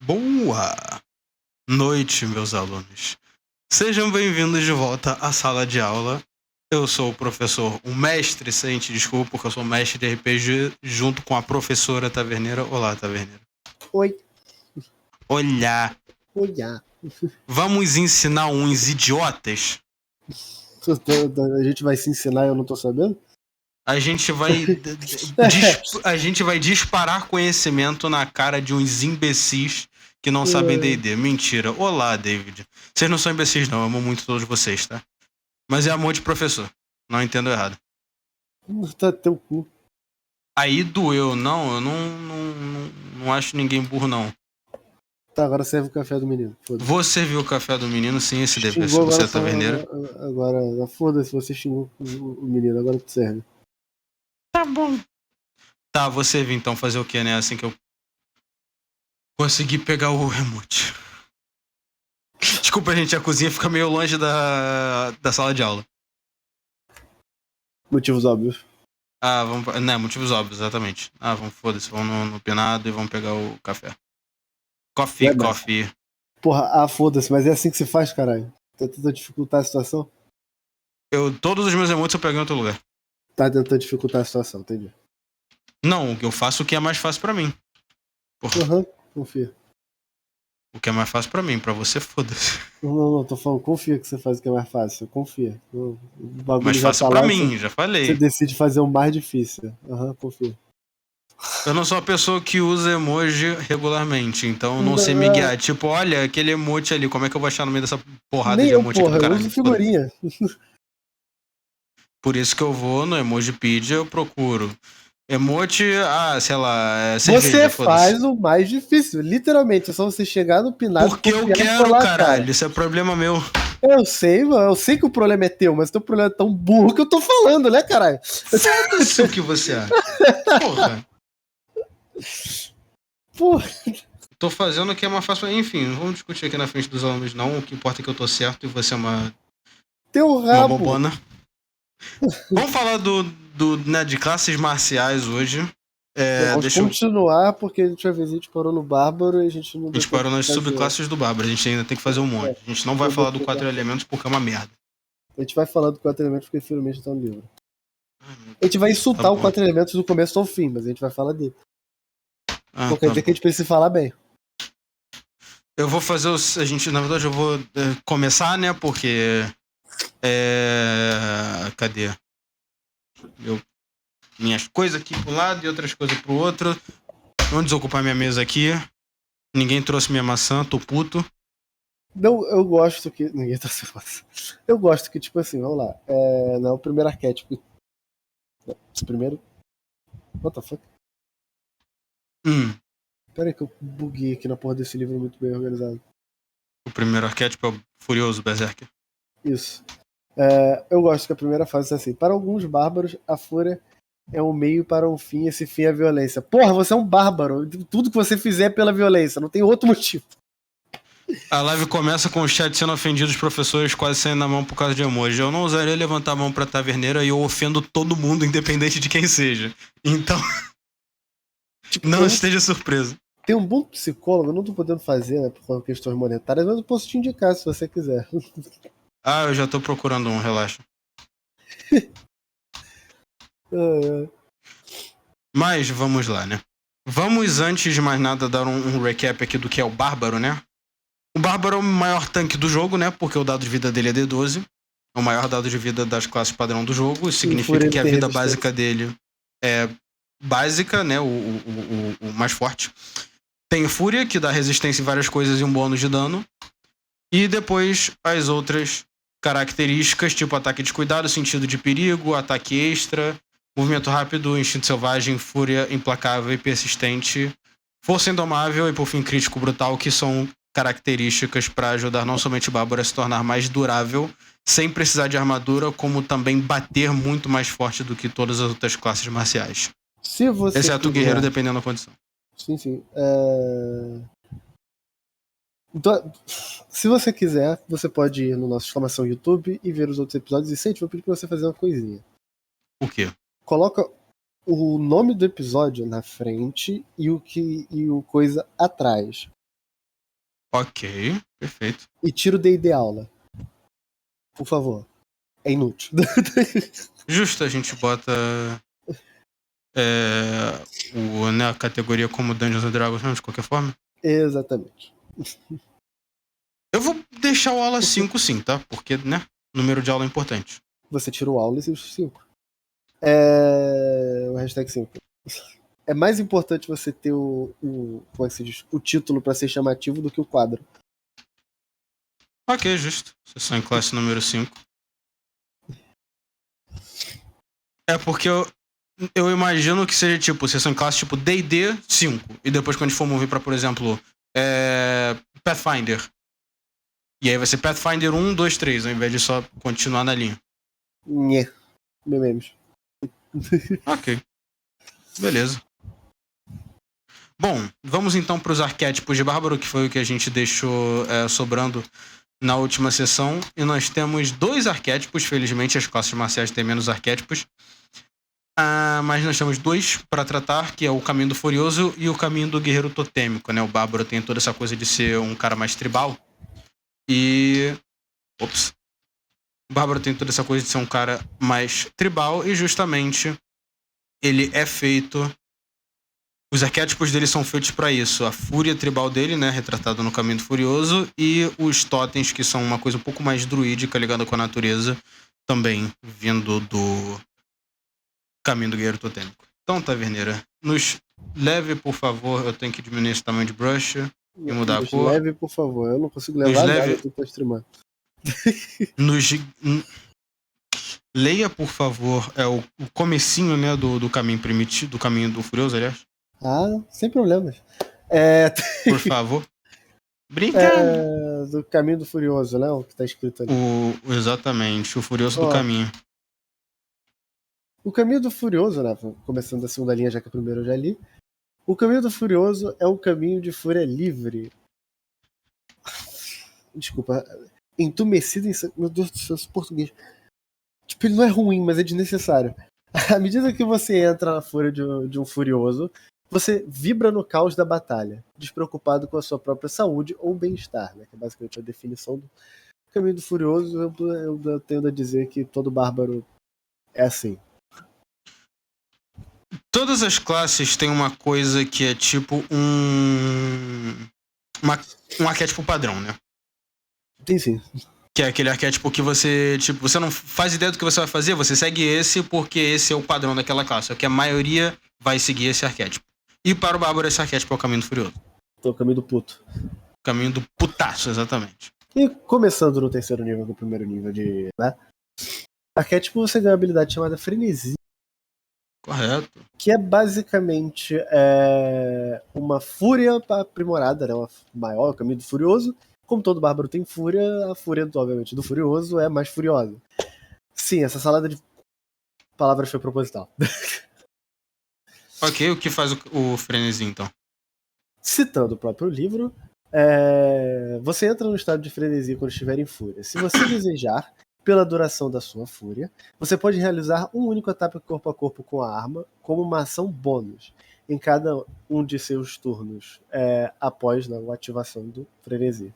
Boa noite, meus alunos. Sejam bem-vindos de volta à sala de aula. Eu sou o professor, o mestre Saint, desculpa, porque eu sou mestre de RPG, junto com a professora Taverneira. Olá, Taverneira. Oi. Olá. Olá. Vamos ensinar uns idiotas? A gente vai se ensinar e eu não tô sabendo? A gente vai disparar conhecimento na cara de uns imbecis que não sabem D&D. Mentira. Olá, David. Vocês não são imbecis, não. Eu amo muito todos vocês, tá? Mas é amor de professor. Não entendo errado. Tá teu cu. Aí doeu. Não, eu não acho ninguém burro, não. Tá, agora serve o café do menino. Vou servir o café do menino, sim, esse deve ser você, Taverneira. Agora, foda-se, você xingou o menino, agora tu serve. Tá bom. Tá, vou servir então, fazer o que, né? Assim que eu conseguir pegar o remote. Desculpa, gente, a cozinha fica meio longe da sala de aula. Motivos óbvios. Ah, vamos... Né, motivos óbvios, exatamente. Ah, vamos, foda-se, vamos no penado e vamos pegar o café. Coffee. Porra, foda-se, mas é assim que se faz, caralho. Tá tentando dificultar a situação? Todos os meus emotes eu pego em outro lugar. Tá tentando dificultar a situação, entendi. Não, eu faço o que é mais fácil pra mim. Aham, confia. O que é mais fácil pra mim, pra você, foda-se. Não, tô falando, confia que você faz o que é mais fácil, confia. O bagulho mais fácil tá pra lá, mim, já falei. Você decide fazer o mais difícil. Aham, confia. Eu não sou uma pessoa que usa emoji regularmente, então eu não sei me guiar. Tipo, olha, aquele emote ali, como é que eu vou achar no meio dessa porrada de emote aqui do caralho? Eu uso figurinha. Por isso que eu vou no Emojipedia, eu procuro Emote, sei lá, cerveja, Você foda-se. faz o mais difícil, literalmente. É só você chegar no pinado, Porque eu copiar e quero, colar, caralho. cara. Isso é problema meu. Eu sei, mano. Eu sei que o problema é teu, mas teu problema é tão burro que eu tô falando, né, caralho? Foda-se o que você acha. Porra. Pô, Tô fazendo o que é mais fácil. Enfim, não vamos discutir aqui na frente dos alunos, não. O que importa é que eu tô certo e você é teu uma rabo. bobona. Vamos falar né, de classes marciais hoje. Vamos Deixa eu. continuar, porque a última vez a gente parou no Bárbaro e a gente não A deu gente tempo parou de nas fazer. subclasses do Bárbaro. A gente ainda tem que fazer um monte. A gente não vai falar do 4 elementos porque é uma merda. A gente vai falar do 4 elementos porque finalmente tá no livro. A gente vai insultar Tá o bom. 4 elementos do começo ao fim, mas a gente vai falar dele. Não quer Tá dizer bom. que a gente precisa falar bem. Eu vou fazer a gente, na verdade, eu vou começar, né? Porque. Cadê? Minhas coisas aqui pro lado e outras coisas pro outro. Vamos desocupar minha mesa aqui. Ninguém trouxe minha maçã, tô puto. Não, eu gosto que. Ninguém tá se passando. Eu gosto que, tipo assim, vamos lá. Não, o primeiro arquétipo. Esse primeiro. What the fuck? Pera aí que eu buguei aqui na porra desse livro muito bem organizado. O primeiro arquétipo é o Furioso Berserker. Isso. Eu gosto que a primeira fase é assim. Para alguns bárbaros, a fúria é um meio para um fim, esse fim é a violência. Porra, você é um bárbaro. Tudo que você fizer é pela violência, não tem outro motivo. A live começa com o chat sendo ofendido, os professores quase saindo na mão por causa de emoji. Eu não usaria levantar a mão pra taverneira e eu ofendo todo mundo, independente de quem seja. Então, Tipo, não esteja surpreso. Tem um bom psicólogo, eu não tô podendo fazer, né, por questões monetárias, mas eu posso te indicar se você quiser. Eu já tô procurando um, relaxa. Mas vamos lá, né? Vamos, antes de mais nada, dar um recap aqui do que é o Bárbaro, né? O Bárbaro é o maior tanque do jogo, né? Porque o dado de vida dele é D12. É o maior dado de vida das classes padrão do jogo. Isso significa que a vida básica dele é básica, né? O mais forte. Tem Fúria, que dá resistência em várias coisas e um bônus de dano. E depois as outras características, tipo ataque de cuidado, sentido de perigo, ataque extra, movimento rápido, instinto selvagem, fúria implacável e persistente, força indomável e por fim crítico brutal, que são características para ajudar não somente o Bárbaro a se tornar mais durável, sem precisar de armadura, como também bater muito mais forte do que todas as outras classes marciais. Se você exceto o guerreiro, dependendo da condição. Sim. Então, se você quiser, você pode ir no nosso exclamação YouTube e ver os outros episódios. E Sente, vou pedir pra você fazer uma coisinha. O quê? Coloca o nome do episódio na frente e o coisa atrás. Ok, perfeito. E tira o D&D aula. Por favor. É inútil. Justo, a gente bota a categoria como Dungeons and Dragons, de qualquer forma. Exatamente. Eu vou deixar o aula 5 sim, tá? Porque, né? Número de aula é importante. Você tira o aula e os 5. O hashtag 5. É mais importante você ter como é que se diz? O título pra ser chamativo do que o quadro. Ok, justo. Sessão em classe número 5. É porque eu imagino que seja tipo, sessão em classe tipo D&D 5. E depois quando a gente for mover pra, por exemplo, Pathfinder. E aí vai ser Pathfinder 1, 2, 3, ao invés de só continuar na linha. Nhê. Memes. Ok. Beleza. Bom, vamos então para os arquétipos de Bárbaro, que foi o que a gente deixou sobrando na última sessão. E nós temos 2 arquétipos, felizmente as classes marciais têm menos arquétipos. Mas nós temos 2 para tratar, que é o caminho do Furioso e o caminho do Guerreiro Totêmico, né? O Bárbaro tem toda essa coisa de ser um cara mais tribal. E... O Bárbaro tem toda essa coisa de ser um cara mais tribal e justamente ele é feito... Os arquétipos dele são feitos para isso. A fúria tribal dele, né, retratada no Caminho do Furioso, e os totens, que são uma coisa um pouco mais druídica, ligada com a natureza, também vindo do Caminho do Guerreiro Totêmico. Então, taverneira, nos leve, por favor, eu tenho que diminuir esse tamanho de brush e mudar a cor. Leve, por favor. Eu não consigo levar nada aqui pra streamar. leia, por favor, o comecinho, né, do caminho primitivo, do caminho do Furioso, aliás. Sem problemas. Por favor. Brincando. Do Caminho do Furioso, né? O que tá escrito ali. Exatamente, o Furioso do Ó, Caminho. o Caminho do Furioso, né? Começando da segunda linha, já que a primeira eu já li. O Caminho do Furioso é um caminho de fúria livre. Desculpa. Entumecido em... Meu Deus do céu, esse português. Tipo, ele não é ruim, mas é desnecessário. À medida que você entra na fúria de um furioso, você vibra no caos da batalha, despreocupado com a sua própria saúde ou bem-estar, né? Que é basicamente a definição do Caminho do Furioso. Eu tendo a dizer que todo bárbaro é assim. Todas as classes têm uma coisa que é tipo um arquétipo padrão, né? Tem sim. Que é aquele arquétipo que você, tipo, você não faz ideia do que você vai fazer, você segue esse porque esse é o padrão daquela classe. É que a maioria vai seguir esse arquétipo. E para o Bárbaro, esse arquétipo é o caminho do Furioso. Tô o caminho do puto. O caminho do putaço, exatamente. E começando no terceiro nível, com o primeiro nível de... né? Arquétipo, você ganha uma habilidade chamada Frenesi, Correto. que é basicamente uma fúria aprimorada, né? Uma maior, o caminho do furioso. Como todo bárbaro tem fúria, a fúria, obviamente, do furioso é mais furiosa. Sim, essa salada de palavras foi proposital. Ok, o que faz o frenesi, então? Citando o próprio livro, você entra no estado de frenesi quando estiver em fúria. Se você desejar, pela duração da sua fúria, você pode realizar um único ataque corpo a corpo com a arma como uma ação bônus em cada um de seus turnos após a ativação do frenesi.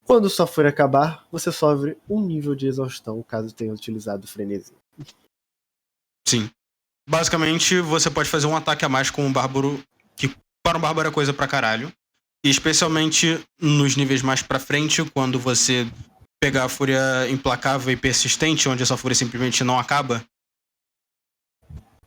Quando sua fúria acabar, você sofre um nível de exaustão caso tenha utilizado o frenesi. Sim. Basicamente, você pode fazer um ataque a mais com um bárbaro, que para um bárbaro é coisa pra caralho. E especialmente nos níveis mais pra frente, quando você pegar a fúria implacável e persistente, onde essa fúria simplesmente não acaba.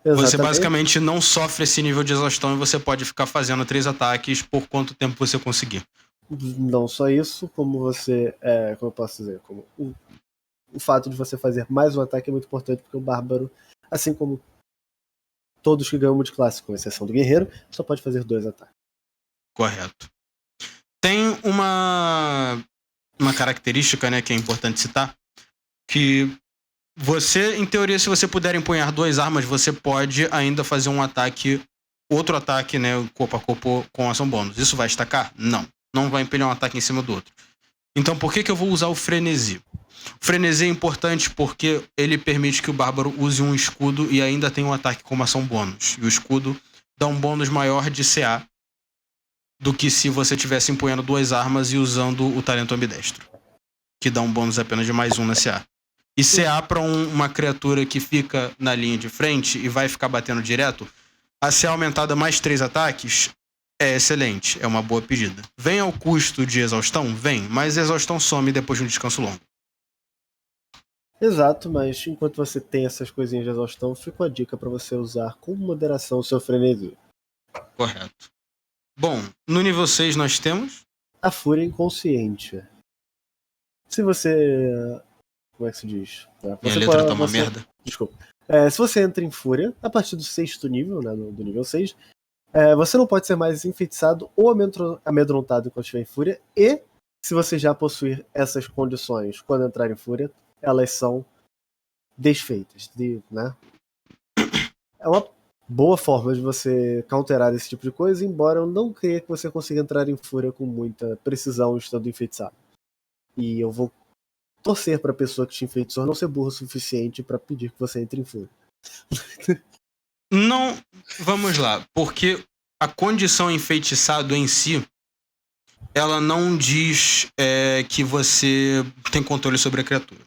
Exatamente. Você basicamente não sofre esse nível de exaustão e você pode ficar fazendo 3 ataques por quanto tempo você conseguir. Não só isso, como você... como eu posso dizer? Como o fato de você fazer mais um ataque é muito importante, porque o bárbaro, assim como todos que ganham multiclasse, com exceção do guerreiro, só pode fazer 2 ataques. Correto. Tem uma característica, né, que é importante citar, que você, em teoria, se você puder empunhar 2 armas, você pode ainda fazer um ataque, outro ataque, né, corpo a corpo com ação bônus. Isso vai estacar? Não. Não vai empilhar um ataque em cima do outro. Então, por que eu vou usar o frenesi? O frenesi é importante porque ele permite que o bárbaro use um escudo e ainda tenha um ataque como ação bônus. E o escudo dá um bônus maior de CA do que se você tivesse empunhando 2 armas e usando o talento ambidestro, que dá um bônus apenas de mais 1 na CA. E CA para uma criatura que fica na linha de frente e vai ficar batendo direto, a CA aumentada mais 3 ataques é excelente, é uma boa pedida. Vem ao custo de exaustão? Vem, mas a exaustão some depois de um descanso longo. Exato, mas enquanto você tem essas coisinhas de exaustão, fica uma dica para você usar com moderação o seu frenesi. Correto. Bom, no nível 6 nós temos a fúria inconsciente. Se você... Como é que se diz? Minha letra tá uma merda. Desculpa. Se você entra em fúria, a partir do 6º nível, né, do nível 6, você não pode ser mais enfeitiçado ou amedrontado enquanto estiver em fúria, e se você já possuir essas condições quando entrar em fúria, elas são desfeitas. Né? É uma boa forma de você counterar esse tipo de coisa, embora eu não creia que você consiga entrar em fúria com muita precisão estando enfeitiçado. E eu vou torcer pra pessoa que te enfeitiçou não ser burro o suficiente pra pedir que você entre em fúria. Não, vamos lá, porque a condição enfeitiçado em si, ela não diz que você tem controle sobre a criatura.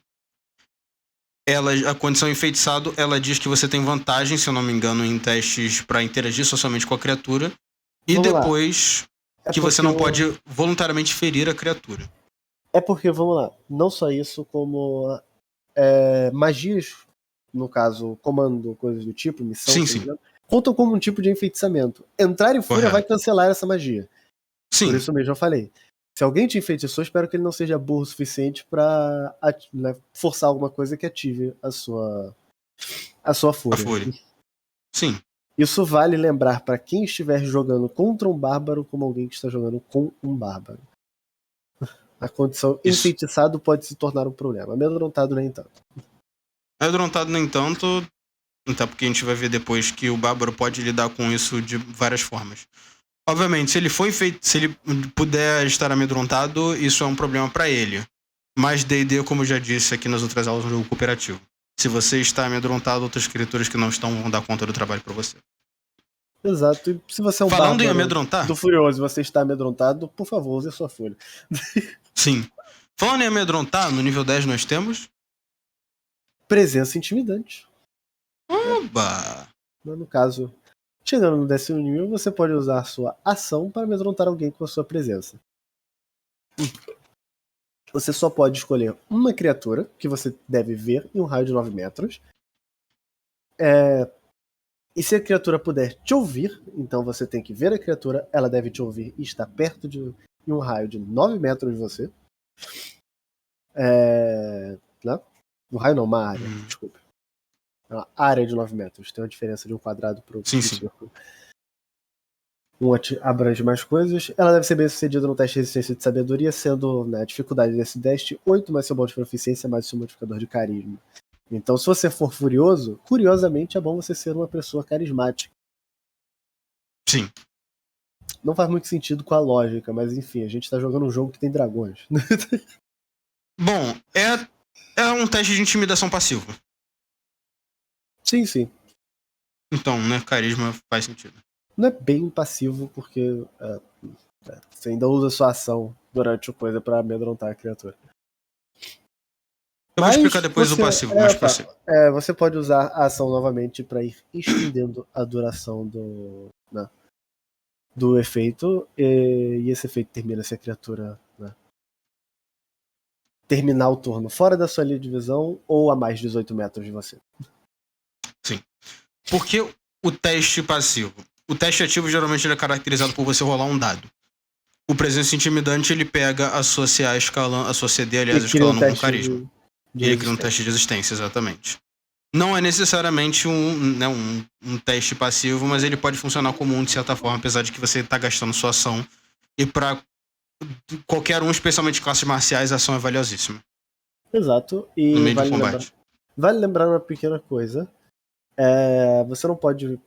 A condição enfeitiçado, ela diz que você tem vantagem, se eu não me engano, em testes pra interagir socialmente com a criatura. E Vamos lá. depois que você não pode voluntariamente ferir a criatura. É porque, vamos lá, não só isso, como magias, no caso, comando, coisas do tipo, missão, Sim. contam como um tipo de enfeitiçamento. Entrar em fúria vai cancelar essa magia. Sim. Por isso mesmo eu falei. Se alguém te enfeitiçou, espero que ele não seja burro o suficiente pra forçar alguma coisa que ative a sua A fúria. fúria. Sim. Isso vale lembrar pra quem estiver jogando contra um bárbaro como alguém que está jogando com um bárbaro. A condição Isso. enfeitiçado pode se tornar um problema. Amedrontado nem tanto. Amedrontado, nem tanto, até porque a gente vai ver depois que o bárbaro pode lidar com isso de várias formas. Obviamente, se ele puder estar amedrontado, isso é um problema pra ele. Mas D&D, como eu já disse aqui nas outras aulas, é um jogo cooperativo. Se você está amedrontado, outras criaturas que não estão vão dar conta do trabalho pra você. Exato. E se você é um Falando em bárbaro amedrontar, do Furioso e você está amedrontado, por favor, use a sua fúria. sim. Falando em amedrontar, no nível 10 nós temos... Presença intimidante. Oba! No caso, chegando no 10º nível, você pode usar sua ação para amedrontar alguém com a sua presença. Você só pode escolher uma criatura que você deve ver em um raio de 9 metros. E se a criatura puder te ouvir, então você tem que ver a criatura, ela deve te ouvir e estar perto de em um raio de 9 metros de você. Né? Um raio não, uma área, desculpa. É uma área de 9 metros. Tem uma diferença de um quadrado para um círculo. Um abrange mais coisas. Ela deve ser bem sucedida no teste de resistência de sabedoria, sendo a dificuldade desse teste 8 mais seu bônus de proficiência mais seu modificador de carisma. Então, se você for furioso, curiosamente é bom você ser uma pessoa carismática. Sim. Não faz muito sentido com a lógica, mas enfim, a gente tá jogando um jogo que tem dragões. Bom, é um teste de intimidação passivo. Sim, sim. Então, né, carisma faz sentido. Não é bem passivo, porque você ainda usa sua ação durante o coisa pra amedrontar a criatura. Eu vou explicar depois o passivo, mas passivo. Você pode usar a ação novamente para ir estendendo a duração do efeito, e esse efeito termina se a criatura terminar o turno fora da sua linha de visão ou a mais de 18 metros de você. Sim. Porque o teste passivo? O teste ativo geralmente ele é caracterizado por você rolar um dado. O presença intimidante ele pega a sua CA escalando, a sua CD, aliás, escalando com carisma. Ele cria um teste de resistência, exatamente. Não é necessariamente um teste passivo, mas ele pode funcionar como um de certa forma, apesar de que você está gastando sua ação. E para qualquer um, especialmente classes marciais, a ação é valiosíssima. Exato. E no meio do combate. Vale lembrar uma pequena coisa. Você não pode,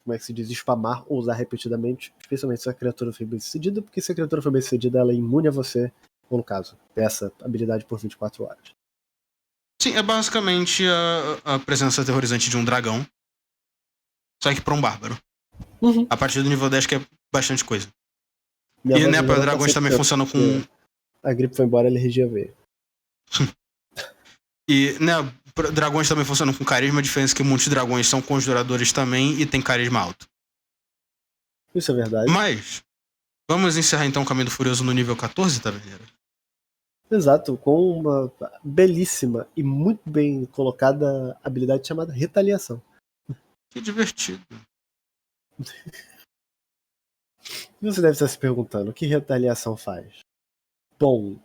como é que se diz, spamar ou usar repetidamente, especialmente se a criatura foi bem sucedida, porque se a criatura foi bem sucedida, ela é imune a você, ou no caso, essa habilidade por 24 horas. Sim, é basicamente a presença aterrorizante de um dragão, só que pra um bárbaro. Uhum. A partir do nível 10 que é bastante coisa. Minha e, voz né, ainda para não tá dragões também 100%, funciona com... A gripe foi embora, ele regia veio. E, né, dragões também funcionam com carisma, a diferença é que muitos dragões são conjuradores também e tem carisma alto. Isso é verdade. Mas, vamos encerrar então o Caminho do Furioso no nível 14, taverneiro? Exato, com uma belíssima e muito bem colocada habilidade chamada Retaliação. Que divertido. Você deve estar se perguntando, o que Retaliação faz? Bom,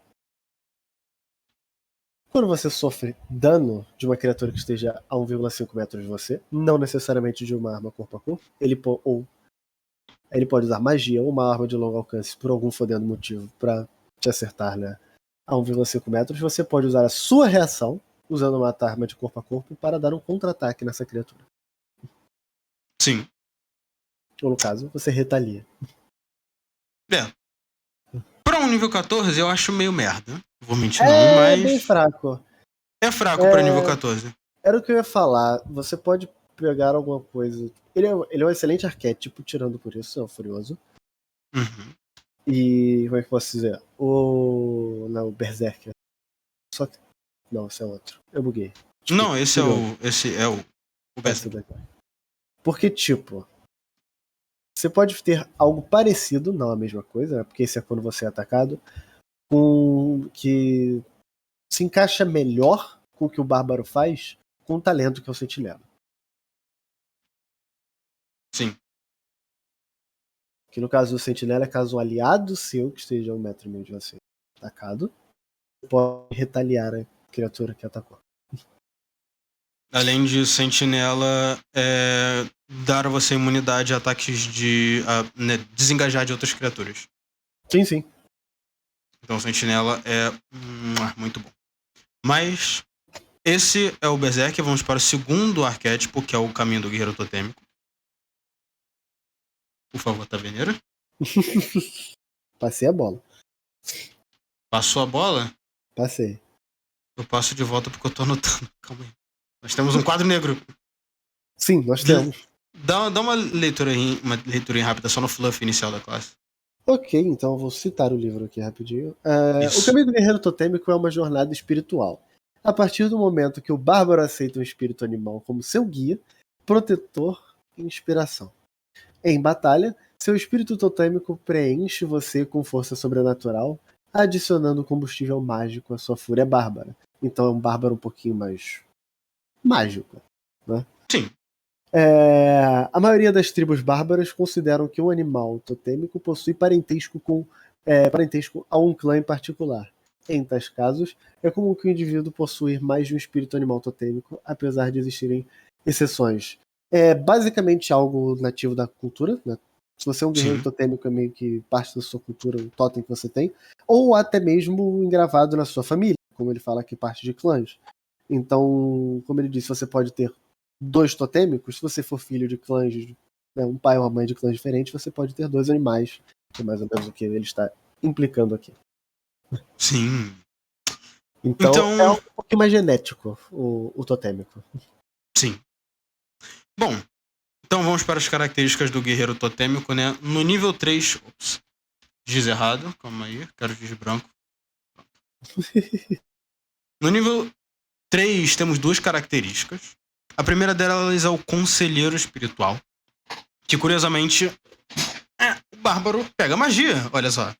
quando você sofre dano de uma criatura que esteja a 1,5 metros de você, não necessariamente de uma arma corpo a corpo, ele pode usar magia ou uma arma de longo alcance por algum fodendo motivo para te acertar, né, a 1,5 metros, você pode usar a sua reação, usando uma arma de corpo a corpo, para dar um contra-ataque nessa criatura. Sim. Ou no caso, você retalia. Pra um nível 14 eu acho meio merda. Vou mentir não, mas... É bem fraco. É fraco pra nível 14. Era o que eu ia falar. Você pode pegar alguma coisa... Ele é um excelente arquétipo, tirando por isso, é o Furioso. Uhum. E como é que eu posso dizer? O Berserker. Só que... Não, esse é outro. Eu buguei. Desculpa, não, esse é o Berserker. Porque, tipo... Você pode ter algo parecido, não a mesma coisa, né? Porque esse é quando você é atacado, com que se encaixa melhor com o que o Bárbaro faz, com o talento que é o Sentinela. Sim. Que no caso do sentinela é caso um aliado seu, que esteja a 1,5 m de você, atacado, pode retaliar a criatura que atacou. Além de sentinela, dar a você imunidade a ataques de desengajar de outras criaturas. Sim. Então sentinela é muito bom. Mas esse é o Berserk. Vamos para o segundo arquétipo, que é o caminho do guerreiro totêmico. Por favor, Taverneira. Passei a bola. Passou a bola? Passei. Eu passo de volta porque eu tô anotando. Calma aí. Nós temos um quadro negro. Sim, nós temos. Dá uma leitura rápida só no fluff inicial da classe. Ok, então eu vou citar o livro aqui rapidinho. O Caminho do Guerreiro Totêmico é uma jornada espiritual. A partir do momento que o bárbaro aceita um espírito animal como seu guia, protetor e inspiração. Em batalha, seu espírito totêmico preenche você com força sobrenatural, adicionando combustível mágico à sua fúria bárbara. Então é um bárbaro um pouquinho mais mágico, né? Sim. A maioria das tribos bárbaras consideram que um animal totêmico possui parentesco a um clã em particular. Em tais casos, é comum que o indivíduo possuir mais de um espírito animal totêmico, apesar de existirem exceções. É basicamente algo nativo da cultura, né? Se você é um guerreiro totêmico, é meio que parte da sua cultura, o totem que você tem, ou até mesmo engravado na sua família, como ele fala aqui, parte de clãs. Então, como ele disse, você pode ter 2 totêmicos. Se você for filho de clãs, né, um pai ou uma mãe de clãs diferentes, você pode ter 2 animais, que é mais ou menos o que ele está implicando aqui. Sim. Então é um pouquinho mais genético o totêmico. Sim. Bom, então vamos para as características do guerreiro totêmico, né? No nível 3... Ops. Giz errado. Calma aí. Quero giz branco. No nível 3 temos 2 características. A primeira delas é o conselheiro espiritual. Que curiosamente... o bárbaro pega magia. Olha só.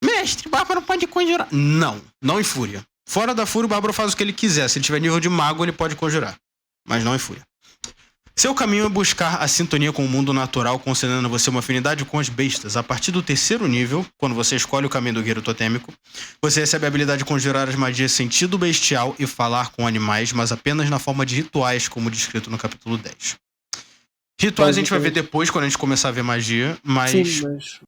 Mestre, o bárbaro pode conjurar. Não em fúria. Fora da fúria, o bárbaro faz o que ele quiser. Se ele tiver nível de mago, ele pode conjurar. Mas não em fúria. Seu caminho é buscar a sintonia com o mundo natural, concedendo a você uma afinidade com as bestas. A partir do 3º nível, quando você escolhe o caminho do guerreiro totêmico, você recebe a habilidade de conjurar as magias sentido bestial e falar com animais, mas apenas na forma de rituais, como descrito no capítulo 10. Rituais a gente vai ver depois, quando a gente começar a ver magia, mas... Sim, mas...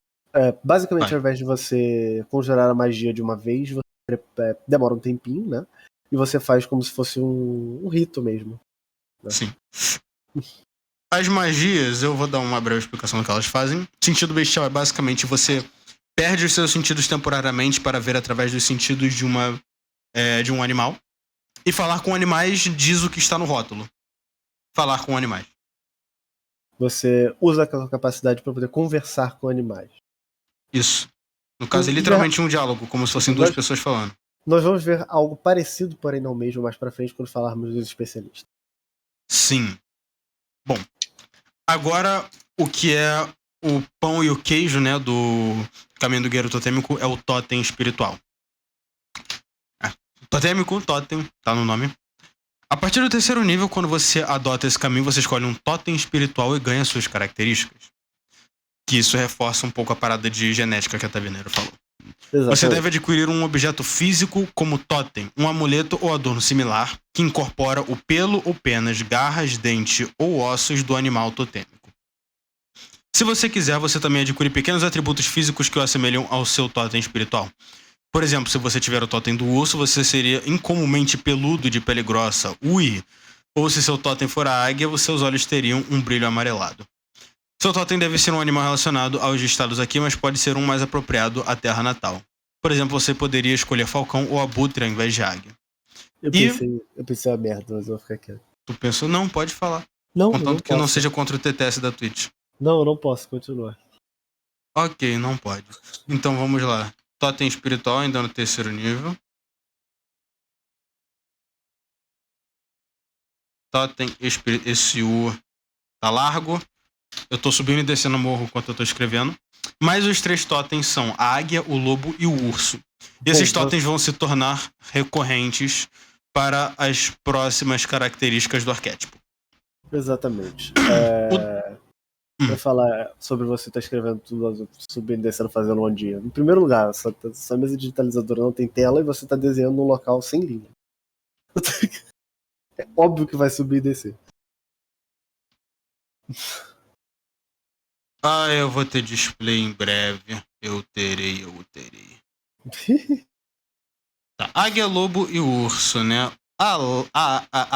basicamente, ao invés de você conjurar a magia de uma vez, você demora um tempinho, né? E você faz como se fosse um rito mesmo. Né? Sim. As magias, eu vou dar uma breve explicação do que elas fazem. Sentido bestial é basicamente você perde os seus sentidos temporariamente para ver através dos sentidos de um animal. E falar com animais diz o que está no rótulo. Falar com animais. Você usa aquela capacidade para poder conversar com animais. Isso. No caso, é literalmente um diálogo, como se fossem 2 pessoas falando. Nós vamos ver algo parecido, porém não mesmo, mais pra frente, quando falarmos dos especialistas. Sim. Bom, agora o que é o pão e o queijo, né, do caminho do guerreiro totêmico é o totem espiritual. Totêmico, totem, tá no nome. A partir do 3º nível, quando você adota esse caminho, você escolhe um totem espiritual e ganha suas características. Que isso reforça um pouco a parada de genética que a Taverneira falou. Exatamente. Você deve adquirir um objeto físico como totem, um amuleto ou adorno similar, que incorpora o pelo ou penas, garras, dente ou ossos do animal totêmico. Se você quiser, você também adquire pequenos atributos físicos que o assemelham ao seu totem espiritual. Por exemplo, se você tiver o totem do urso, você seria incomumente peludo de pele grossa, ui. Ou se seu totem for a águia, seus olhos teriam um brilho amarelado. Seu totem deve ser um animal relacionado aos listados aqui, mas pode ser um mais apropriado à terra natal. Por exemplo, você poderia escolher falcão ou abutre ao invés de águia. Eu pensei a merda, mas eu vou ficar quieto. Tu pensou? Não, pode falar. Não, contanto não que não seja contra o TTS da Twitch. Não posso, continua. Ok, não pode. Então vamos lá. Totem espiritual ainda no 3º nível. Totem espiritual. Esse U tá largo. Eu tô subindo e descendo o morro enquanto eu tô escrevendo. Mas os 3 totens são a águia, o lobo e o urso. E esses totens vão se tornar recorrentes para as próximas características do arquétipo. Exatamente. Pra falar sobre você estar escrevendo tudo, subindo, descendo, fazendo um dia. Em primeiro lugar, sua mesa digitalizadora não tem tela e você tá desenhando num local sem linha. É óbvio que vai subir e descer. Eu vou ter display em breve. Eu terei. Tá. Águia, lobo e urso, né? A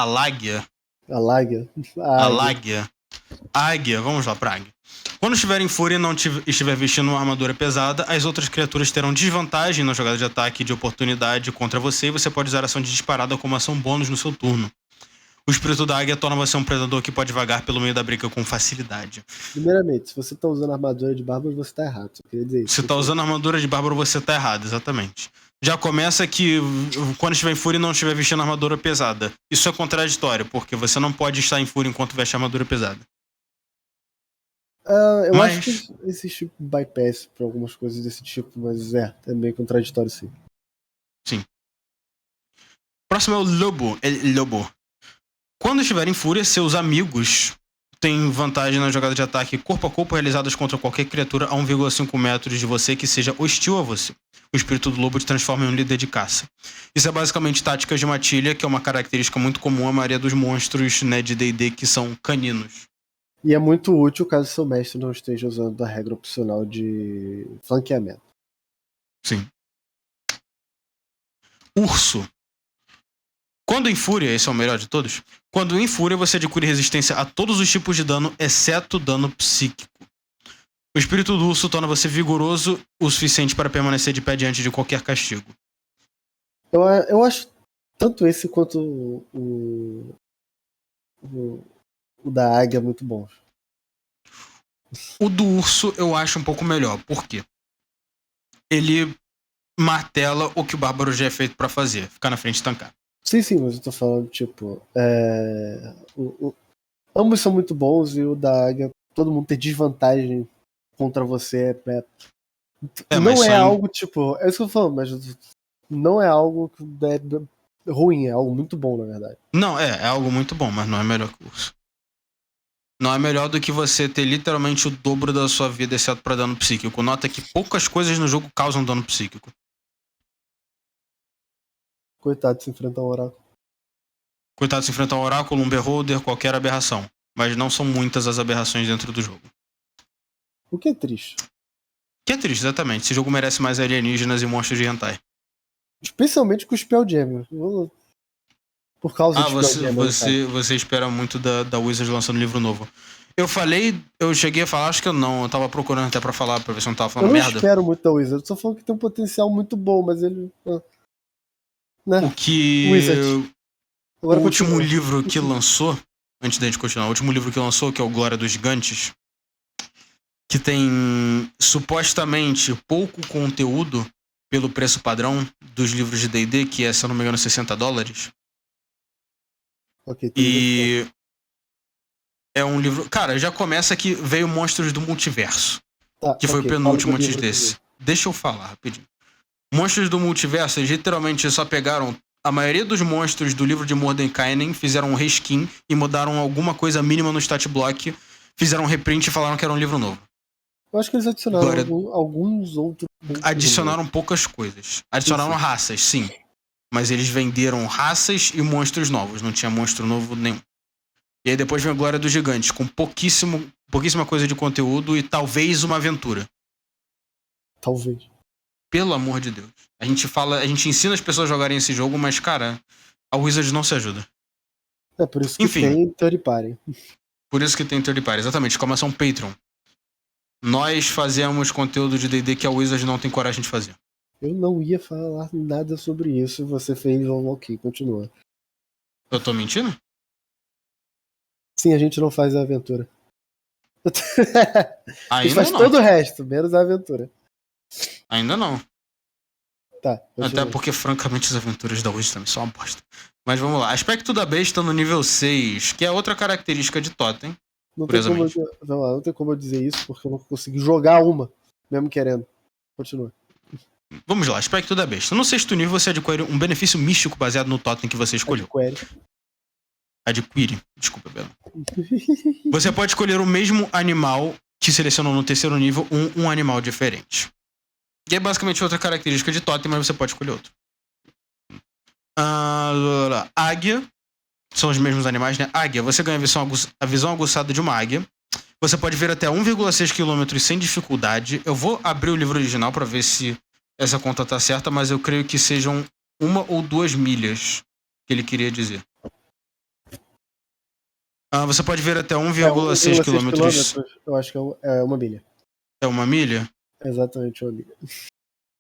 láguia. A láguia. A láguia. Águia, vamos lá pra águia. Quando estiver em fúria e não estiver vestindo uma armadura pesada, as outras criaturas terão desvantagem na jogada de ataque de oportunidade contra você e você pode usar a ação de disparada como ação bônus no seu turno. O espírito da águia torna você um predador que pode vagar pelo meio da briga com facilidade. Primeiramente, se você tá usando armadura de bárbaro, você tá errado. Só queria dizer isso. Se tá usando armadura de bárbaro, você tá errado, exatamente. Já começa que quando estiver em fúria e não estiver vestindo armadura pesada. Isso é contraditório, porque você não pode estar em fúria enquanto veste armadura pesada. Eu acho que existe bypass pra algumas coisas desse tipo, mas é meio contraditório sim. Sim. Próximo é o lobo. Lobo. Quando estiver em fúria, seus amigos têm vantagem na jogada de ataque corpo a corpo realizadas contra qualquer criatura a 1,5 metros de você que seja hostil a você. O espírito do lobo te transforma em um líder de caça. Isso é basicamente táticas de matilha, que é uma característica muito comum à maioria dos monstros, né, de D&D que são caninos. E é muito útil caso seu mestre não esteja usando a regra opcional de flanqueamento. Sim. Urso. Quando em fúria, esse é o melhor de todos. Quando em fúria, você adquire resistência a todos os tipos de dano, exceto dano psíquico. O espírito do urso torna você vigoroso o suficiente para permanecer de pé diante de qualquer castigo. Eu acho tanto esse quanto o da águia muito bons. O do urso eu acho um pouco melhor. Por quê? Ele martela o que o bárbaro já é feito pra fazer. Ficar na frente e tancar. Sim, mas eu tô falando, tipo... ambos são muito bons e o da águia, todo mundo tem desvantagem contra você. Não é algo, tipo... É isso que eu tô falando, mas não é algo que é ruim, é algo muito bom, na verdade. Não, é algo muito bom, mas não é melhor que o urso. Não é melhor do que você ter literalmente o dobro da sua vida, exceto pra dano psíquico. Nota que poucas coisas no jogo causam dano psíquico. Coitado de se enfrentar um oráculo. Coitado se enfrentar um oráculo, um beholder, qualquer aberração. Mas não são muitas as aberrações dentro do jogo. O que é triste. Que é triste, exatamente. Esse jogo merece mais alienígenas e monstros de hentai. Especialmente com o Spelljammer. Por causa de Spelljammer. Você espera muito da Wizard lançando livro novo. Eu cheguei a falar, acho que eu tava procurando até pra falar, pra ver se eu não tava falando merda. Eu não espero muito da Wizard, eu só falando que tem um potencial muito bom, mas ele... Né? O que... Wizard. Agora o último livro que lançou, antes da gente continuar, o último livro que lançou, que é o Glória dos Gigantes, que tem supostamente pouco conteúdo pelo preço padrão dos livros de D&D, que é, se eu não me engano, $60. Okay, e é um livro... Cara, já começa que veio Monstros do Multiverso, que foi o penúltimo antes desse. Deixa eu falar rapidinho. Monstros do Multiverso, eles literalmente só pegaram a maioria dos monstros do livro de Mordenkainen, fizeram um reskin e mudaram alguma coisa mínima no stat block, fizeram um reprint e falaram que era um livro novo. Eu acho que eles adicionaram alguns outros... Adicionaram poucas coisas. Adicionaram raças, sim. Mas eles venderam raças e monstros novos. Não tinha monstro novo nenhum. E aí depois vem a Glória dos Gigantes, com pouquíssima coisa de conteúdo e talvez uma aventura. Talvez. Pelo amor de Deus. A gente ensina as pessoas a jogarem esse jogo, mas, cara, a Wizard não se ajuda. É por isso que tem third party. Por isso que tem third party, exatamente. Começa um Patreon. Nós fazemos conteúdo de D&D que a Wizard não tem coragem de fazer. Eu não ia falar nada sobre isso, você fez ok, continua. Eu tô mentindo? Sim, a gente não faz a aventura. A gente faz todo o resto, menos a aventura. Ainda não. Tá. Até porque, francamente, as aventuras da Wizard também são uma bosta. Mas vamos lá. Aspecto da besta no nível 6, que é outra característica de Totem. Não tem como eu dizer isso, porque eu não consegui jogar uma, mesmo querendo. Continua. Vamos lá, aspecto da besta. No 6º nível, você adquire um benefício místico baseado no Totem que você escolheu. Adquire. Desculpa, Bela. Você pode escolher o mesmo animal que selecionou no terceiro nível, um animal diferente. E é basicamente outra característica de totem, mas você pode escolher outro. Águia. São os mesmos animais, né? Águia. Você ganha a visão aguçada de uma águia. Você pode ver até 1,6 km sem dificuldade. Eu vou abrir o livro original para ver se essa conta tá certa, mas eu creio que sejam 1 ou 2 milhas que ele queria dizer. Você pode ver até 1,6 km. Eu acho que é 1 milha. É 1 milha? Exatamente 1 milha.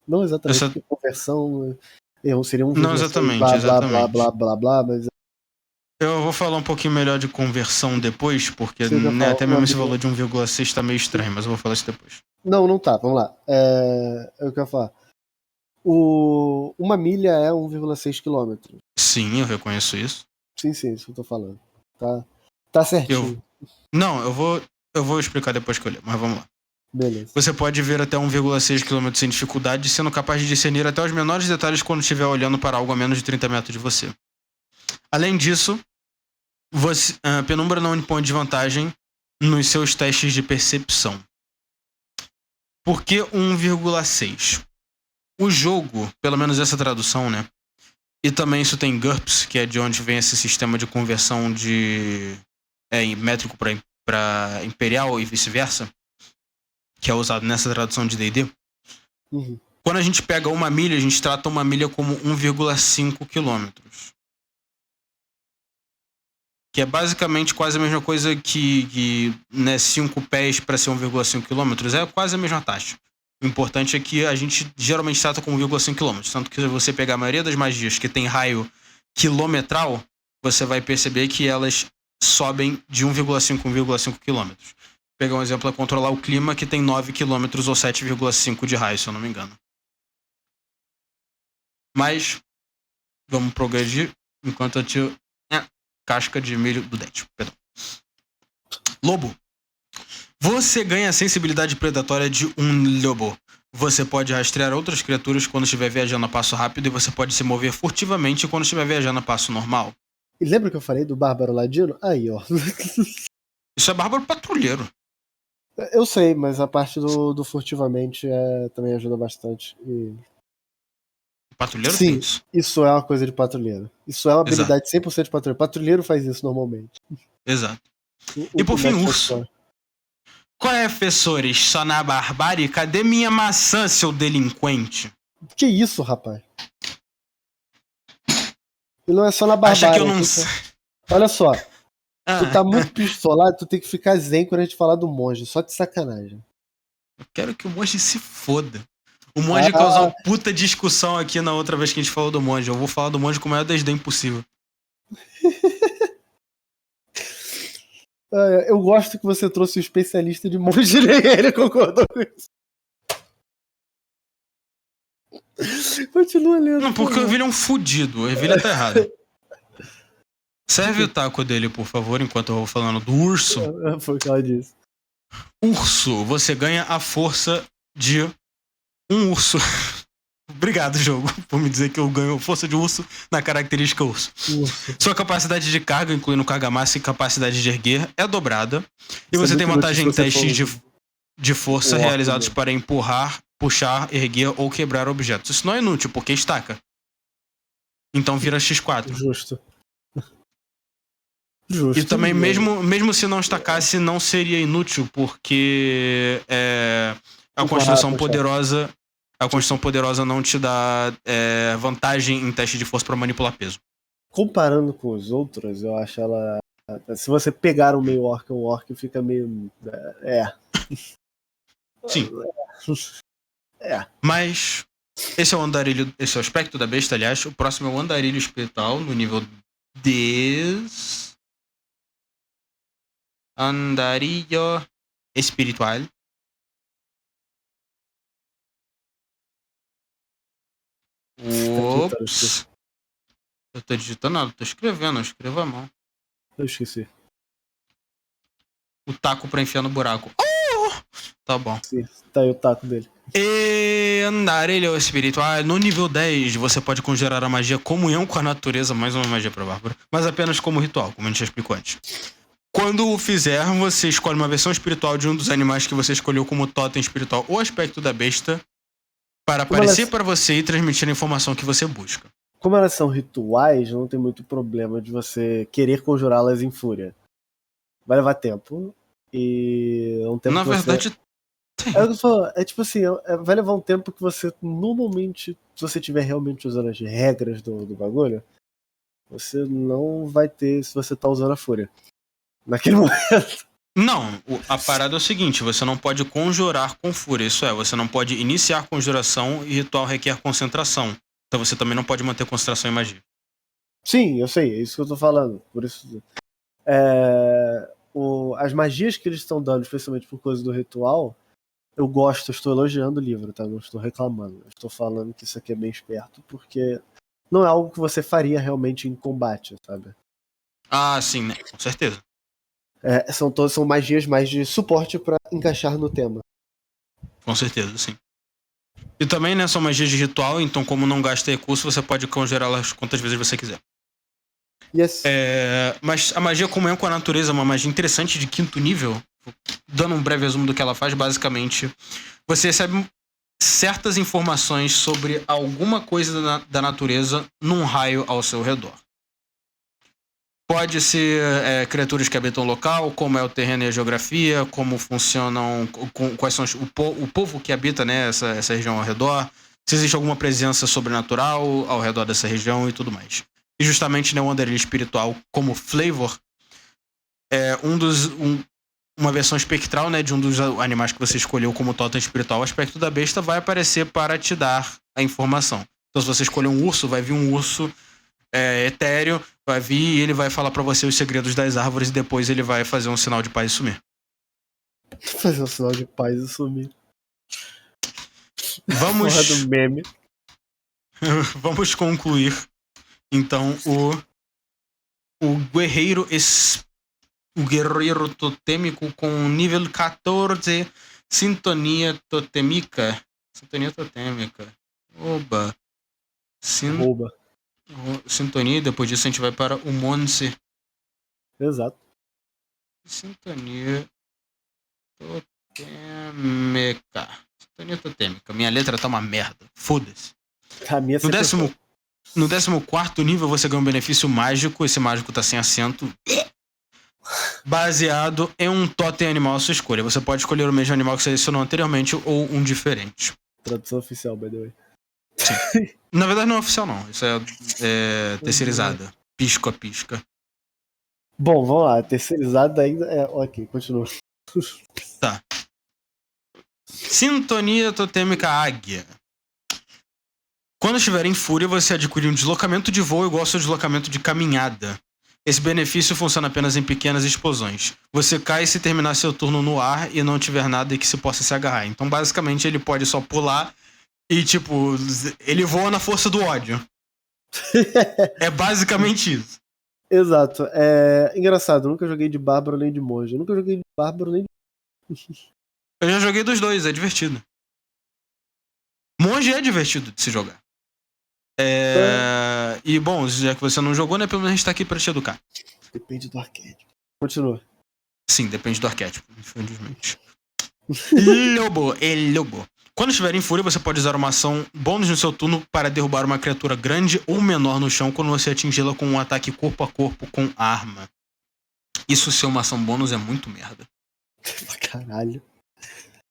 Não exatamente, porque conversão seria 1,6. Não exatamente, blá, mas... Eu vou falar um pouquinho melhor de conversão depois, porque né, até mesmo esse valor de 1,6 tá meio estranho, mas eu vou falar isso depois. Não tá, vamos lá. Eu quero falar. 1 milha é 1,6 km. Sim, eu reconheço isso. Sim, isso que eu tô falando. Tá certinho. Eu vou explicar depois que eu ler, mas vamos lá. Beleza. Você pode ver até 1,6 km sem dificuldade, sendo capaz de discernir até os menores detalhes quando estiver olhando para algo a menos de 30 metros de você. Além disso, Penumbra não impõe desvantagem nos seus testes de percepção. Por que 1,6? O jogo, pelo menos essa tradução, né? E também isso tem GURPS, que é de onde vem esse sistema de conversão de métrico para imperial e vice-versa, que é usado nessa tradução de D&D. Uhum. Quando a gente pega 1 milha, a gente trata 1 milha como 1,5 quilômetros. Que é basicamente quase a mesma coisa que né, 5 pés para ser 1,5 km. É quase a mesma taxa. O importante é que a gente geralmente trata com 1,5 km. Tanto que se você pegar a maioria das magias que tem raio quilometral, você vai perceber que elas sobem de 1,5 a 1,5 km. Vou pegar um exemplo, é controlar o clima, que tem 9 km ou 7,5 de raio, se eu não me engano. Mas, vamos progredir enquanto eu tiro casca de milho do dente. Perdão. Lobo. Você ganha a sensibilidade predatória de um lobo. Você pode rastrear outras criaturas quando estiver viajando a passo rápido e você pode se mover furtivamente quando estiver viajando a passo normal. E lembra que eu falei do Bárbaro Ladino? Aí, ó. Isso é Bárbaro Patrulheiro. Eu sei, mas a parte do furtivamente também ajuda bastante. Patrulheiro Sim, tem isso. Isso é uma coisa de patrulheiro. Isso é uma habilidade 100% de patrulheiro. Patrulheiro faz isso normalmente. Exato. E por fim, urso. Qual é, professores? Só na barbárie? Cadê minha maçã, seu delinquente? Que isso, rapaz? E não é só na barbárie. Acha que eu não sei? Olha só. Tu tá muito pistolado, tu tem que ficar zen quando a gente falar do monge. Só de sacanagem. Eu quero que o monge se foda. O monge causou uma puta discussão aqui na outra vez que a gente falou do monge. Eu vou falar do monge com o maior desdém possível. Eu gosto que você trouxe o especialista de monge, nem ele concordou com isso. Continua lendo. Não, porque o Ervilha é um fudido. O Ervilha tá errado. Serve o taco dele, por favor, enquanto eu vou falando do urso. Foi o que ela disse. Urso, você ganha a força de um urso. Obrigado, jogo, por me dizer que eu ganho força de urso na característica urso. Sua capacidade de carga, incluindo carga massa e capacidade de erguer, é dobrada. E você tem vantagem em testes de força realizados para empurrar, puxar, erguer ou quebrar objetos. Isso não é inútil, porque estaca. Então vira X4. Justo. E também, mesmo se não estacasse, não seria inútil, porque a Constituição Poderosa... A Constituição Poderosa não te dá vantagem em teste de força para manipular peso. Comparando com os outros, eu acho ela... Se você pegar um meio orc, um orc fica meio... Sim. Mas esse é o andarilho, esse é o aspecto da besta, aliás. O próximo é o andarilho espiritual, no nível 10. Andarilho espiritual. Ops. Eu tô digitando nada, tô escrevendo, eu escrevo a mão. Eu esqueci. O taco pra enfiar no buraco. Tá bom. Sim, tá aí o taco dele. E andarilho espiritual. No nível 10, você pode conjurar a magia comunhão com a natureza, mais uma magia pra Bárbara, mas apenas como ritual, como a gente já explicou antes. Quando o fizer, você escolhe uma versão espiritual de um dos animais que você escolheu como totem espiritual ou aspecto da besta para aparecer para você e transmitir a informação que você busca. Como elas são rituais, não tem muito problema de você querer conjurá-las em fúria. Vai levar tempo. E é um tempo Na que verdade, você... É o que eu falo, é tipo assim, vai levar um tempo que você, normalmente, se você estiver realmente usando as regras do bagulho, você não vai ter se você tá usando a fúria. Naquele momento. não, a parada é o seguinte, você não pode conjurar com fúria, isso é, você não pode iniciar conjuração e ritual requer concentração. Então você também não pode manter concentração em magia. Sim, eu sei, é isso que eu tô falando. Por isso. As magias que eles estão dando, especialmente por coisa do ritual, eu gosto, eu estou elogiando o livro, tá? Não estou reclamando. Eu estou falando que isso aqui é bem esperto, porque não é algo que você faria realmente em combate, sabe? Ah, sim, né? Com certeza. São magias mais de suporte pra encaixar no tema. Com certeza, sim. E também, né, são magias de ritual, então como não gasta recurso, você pode conjurá-las quantas vezes você quiser. Yes. Mas a magia comunhão com a natureza é uma magia interessante de 5º nível. Dando um breve resumo do que ela faz, basicamente, você recebe certas informações sobre alguma coisa da natureza num raio ao seu redor. Pode ser criaturas que habitam o local, como é o terreno e a geografia, como funcionam, quais são o povo que habita, né, essa região ao redor, se existe alguma presença sobrenatural ao redor dessa região e tudo mais. E justamente, né, o andarilho espiritual, como flavor, é uma versão espectral, né, de um dos animais que você escolheu como totem espiritual. O aspecto da besta vai aparecer para te dar a informação. Então, se você escolher um urso, vai vir um urso etéreo, vai vir e ele vai falar pra você os segredos das árvores e depois ele vai fazer um sinal de paz e sumir. Fazer um sinal de paz e sumir. Vamos... Porra do meme. Vamos concluir, então, o guerreiro totêmico com nível 14, sintonia totêmica. Sintonia totêmica. Oba. Rouba. Sintonia, depois disso a gente vai para o Monse. Exato. Sintonia totêmica. Sintonia totêmica. Minha letra tá uma merda. Foda-se. No 14º nível você ganha um benefício mágico. Esse mágico tá sem acento. Baseado em um totem animal à sua escolha. Você pode escolher o mesmo animal que selecionou anteriormente ou um diferente. Tradução oficial, by the way. Sim. Na verdade não é oficial não. Isso é terceirizada. Pisco a pisca. Bom, vamos lá. Terceirizada ainda ok, continua. Tá. Sintonia totêmica águia. Quando estiver em fúria, você adquire um deslocamento de voo igual ao seu deslocamento de caminhada. Esse benefício funciona apenas em pequenas explosões. Você cai se terminar seu turno no ar e não tiver nada que se possa se agarrar. Então, basicamente, ele pode só pular e, tipo, ele voa na força do ódio. É basicamente isso. Exato. Engraçado, eu nunca joguei de bárbaro nem de monge. Eu nunca joguei de bárbaro nem de... Eu já joguei dos dois, é divertido. Monge é divertido de se jogar. E, bom, já que você não jogou, né, pelo menos a gente tá aqui pra te educar. Depende do arquétipo. Continua. Sim, depende do arquétipo, infelizmente. Lobo. Quando estiver em fúria, você pode usar uma ação bônus no seu turno para derrubar uma criatura grande ou menor no chão quando você atingi-la com um ataque corpo a corpo com arma. Isso ser uma ação bônus é muito merda. Caralho.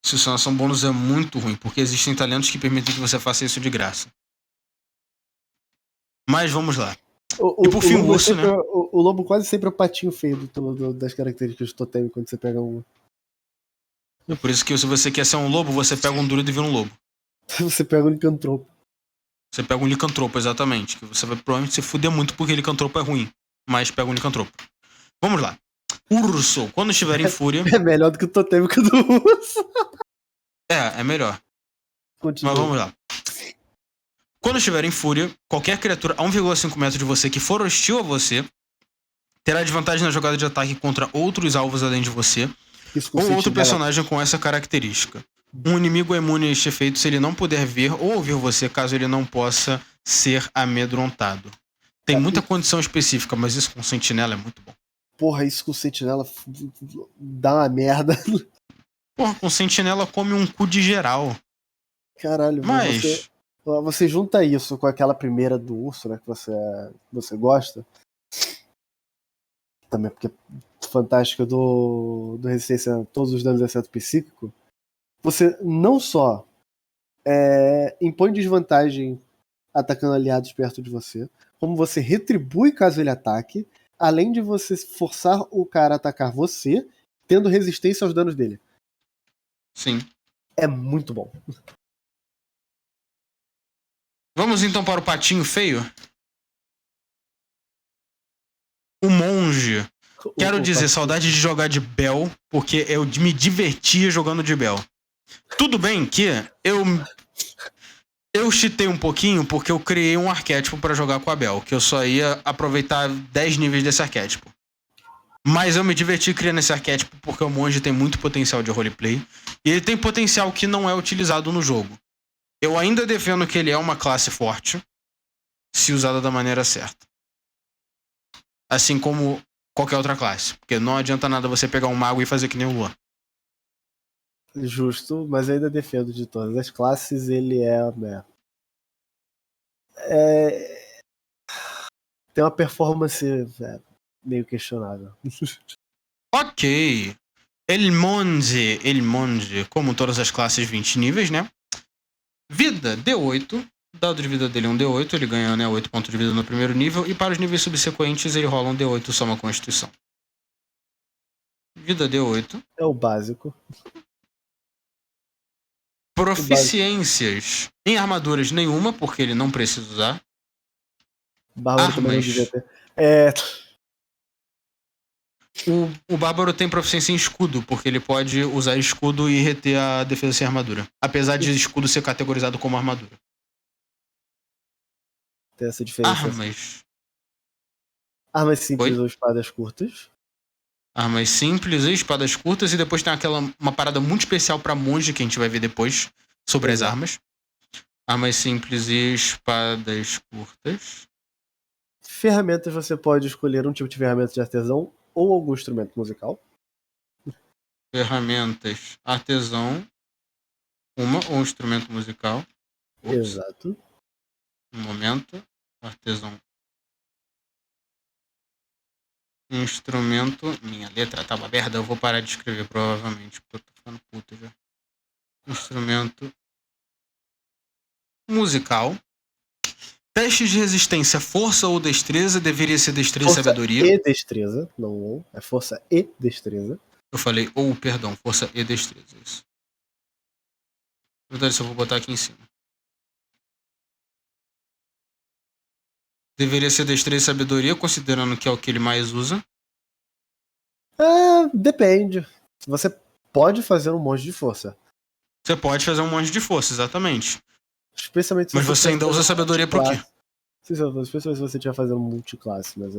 Isso ser uma ação bônus é muito ruim, porque existem talentos que permitem que você faça isso de graça. Mas vamos lá. E por fim, o urso, né? O lobo quase sempre é o patinho feio das características do totem quando você pega um. É por isso que se você quer ser um lobo, você pega um druida e vira um lobo. Você pega um licantropo. Você pega um licantropo, exatamente. Que você vai provavelmente se fuder muito porque licantropo é ruim. Mas pega um licantropo. Vamos lá. Urso, quando estiver em fúria... É melhor do que o totêmico do urso. É melhor. Continua. Mas vamos lá. Quando estiver em fúria, qualquer criatura a 1,5 metros de você que for hostil a você terá desvantagem na jogada de ataque contra outros alvos além de você. Isso com Ou outro sentinela. personagem com essa característica. Um inimigo é imune a este efeito se ele não puder ver ou ouvir você, caso ele não possa ser amedrontado. Tem muita condição específica, mas isso com sentinela é muito bom. Porra, isso com sentinela dá uma merda. Porra, com sentinela come um cu de geral. Caralho, Mas... você junta isso com aquela primeira do urso, né, que você gosta. Também porque é fantástica do resistência a todos os danos exceto psíquico. Você não só impõe desvantagem atacando aliados perto de você, como você retribui caso ele ataque, além de você forçar o cara a atacar você, tendo resistência aos danos dele. Sim. É muito bom. Vamos então para o patinho feio? O monge. Quero dizer, saudade de jogar de Bell, porque eu me divertia jogando de Bell. Tudo bem que eu cheatei um pouquinho porque eu criei um arquétipo pra jogar com a Bell, que eu só ia aproveitar 10 níveis desse arquétipo. Mas eu me diverti criando esse arquétipo porque o monge tem muito potencial de roleplay e ele tem potencial que não é utilizado no jogo. Eu ainda defendo que ele é uma classe forte se usada da maneira certa. Assim como qualquer outra classe. Porque não adianta nada você pegar um mago e fazer que nem o Luan. Justo, mas eu ainda defendo de todas as classes, ele tem uma performance meio questionável. Ok. El Monge, como todas as classes 20 níveis, né? Vida, D8. Dado de vida dele é um D8, ele ganha, né, 8 pontos de vida no primeiro nível, e para os níveis subsequentes ele rola um D8 só uma constituição. Vida D8. É o básico. Proficiências em armaduras nenhuma, porque ele não precisa usar. Bárbaro também não devia ter. O Bárbaro tem proficiência em escudo, porque ele pode usar escudo e reter a defesa sem armadura. Apesar de escudo ser categorizado como armadura. Tem essa diferença. Armas simples ou espadas curtas. Armas simples e espadas curtas. E depois tem uma parada muito especial pra monge, que a gente vai ver depois, sobre as armas. Armas simples e espadas curtas. Ferramentas, você pode escolher um tipo de ferramenta de artesão ou algum instrumento musical. Ferramentas, artesão, ou um instrumento musical. Exato. Um momento. Artesão. Instrumento. Minha letra tá uma merda, eu vou parar de escrever provavelmente, porque eu tô ficando puto já. Instrumento musical. Teste de resistência, força ou destreza, deveria ser destreza Força e sabedoria. E destreza, não ou. É força e destreza. Eu falei perdão, força e destreza, isso. Na verdade, só vou botar aqui em cima. Deveria ser destreza e sabedoria, considerando que é o que ele mais usa. Depende. Você pode fazer um monte de força. Você pode fazer um monte de força, exatamente. Especialmente se mas você ainda usa sabedoria pro quê? Especialmente se você estiver fazendo multiclasse, mas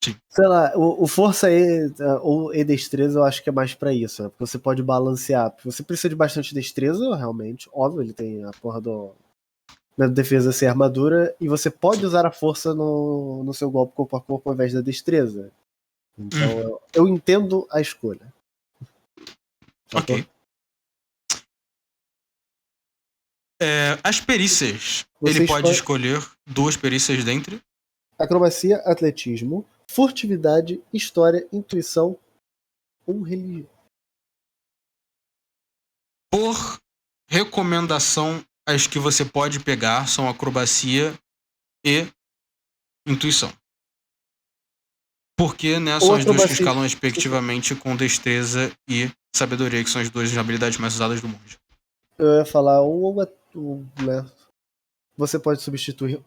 Sim. Sei lá, o força E ou E destreza eu acho que é mais pra isso, né? Porque você pode balancear. Você precisa de bastante destreza, realmente. Óbvio, ele tem a porra da defesa sem armadura. E você pode usar a força no seu golpe corpo a corpo ao invés da destreza. Então eu entendo a escolha. Ok. As perícias. Ele pode escolher 2 perícias dentre acrobacia, atletismo, furtividade, história, intuição ou religião. Por recomendação, as que você pode pegar são acrobacia e intuição. Porque, né, são as duas que escalam respectivamente com destreza e sabedoria, que são as 2 habilidades mais usadas do monge. Eu ia falar né? Você pode substituir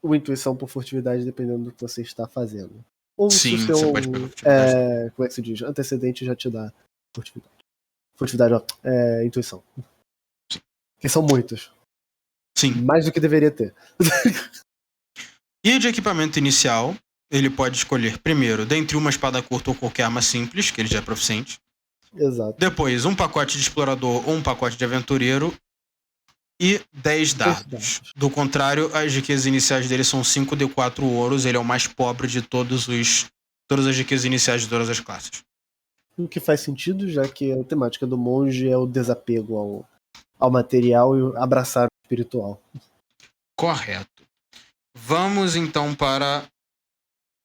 o intuição por furtividade dependendo do que você está fazendo. Ou sim, se o seu, você pode pegar furtividade. como é que se diz? Antecedente já te dá furtividade. Furtividade, intuição. Sim. Que são muitos. Sim. Mais do que deveria ter. E de equipamento inicial, ele pode escolher primeiro, dentre uma espada curta ou qualquer arma simples, que ele já é proficiente. Exato. Depois, um pacote de explorador ou um pacote de aventureiro e 10 dardos. Do contrário, as riquezas iniciais dele são 5d4 ouros. Ele é o mais pobre de todas as riquezas iniciais de todas as classes. O que faz sentido, já que a temática do monge é o desapego ao material e abraçar o espiritual. Correto. Vamos então para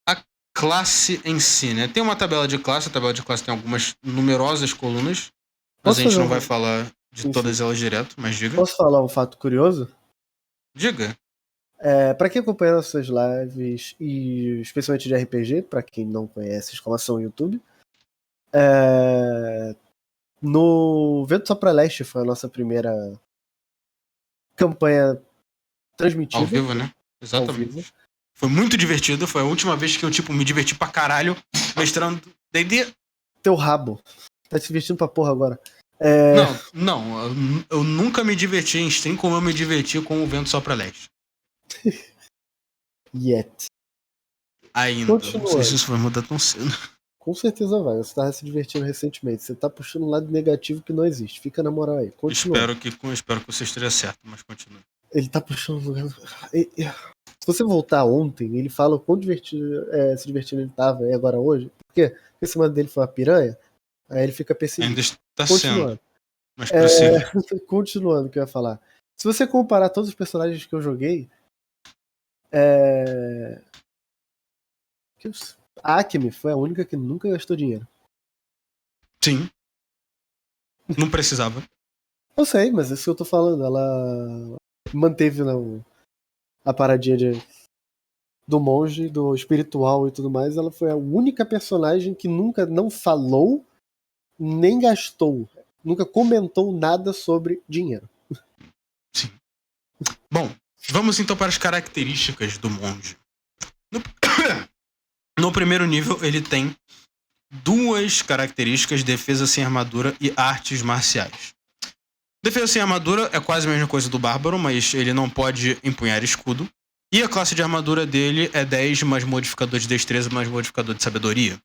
a classe em si, né? Tem uma tabela de classe. A tabela de classe tem algumas numerosas colunas. Mas a gente não vai falar de todas elas direto, mas diga. Posso falar um fato curioso? Diga. Pra quem acompanha nossas lives, e especialmente de RPG, pra quem não conhece, exclamação YouTube, no Vento Sopra Leste foi a nossa primeira campanha transmitida. Ao vivo, né? Exatamente. Foi muito divertido. Foi a última vez que eu, me diverti pra caralho mestrando D&D. Teu rabo. Tá te divertindo pra porra agora. Não. Eu nunca me diverti em stream como eu me diverti com o Vento Sopra Leste. Yet. Ainda. Não sei se isso vai mudar tão cedo. Com certeza vai. Você tava se divertindo recentemente. Você tá puxando um lado negativo que não existe. Fica na moral aí. Continua. Espero que você esteja certo, mas continue. Ele tá puxando. Se você voltar ontem, ele fala o quão divertido, se divertindo ele tava, e agora hoje. Por quê? Porque esse mano dele foi uma piranha. Aí ele fica pessimista. Ainda está Continuando. sendo. Mas prossiga. Continuando o que eu ia falar. Se você comparar todos os personagens que eu joguei, a Acme foi a única que nunca gastou dinheiro. Sim. Não precisava. Eu sei, mas é isso que eu tô falando. Ela manteve a paradinha do monge, do espiritual e tudo mais. Ela foi a única personagem que nunca não falou nem gastou. Nunca comentou nada sobre dinheiro. Sim. Bom, vamos então para as características do monge. No primeiro nível, ele tem 2 características: defesa sem armadura e artes marciais. Defesa sem armadura é quase a mesma coisa do bárbaro, mas ele não pode empunhar escudo. E a classe de armadura dele é 10 mais modificador de destreza mais modificador de sabedoria.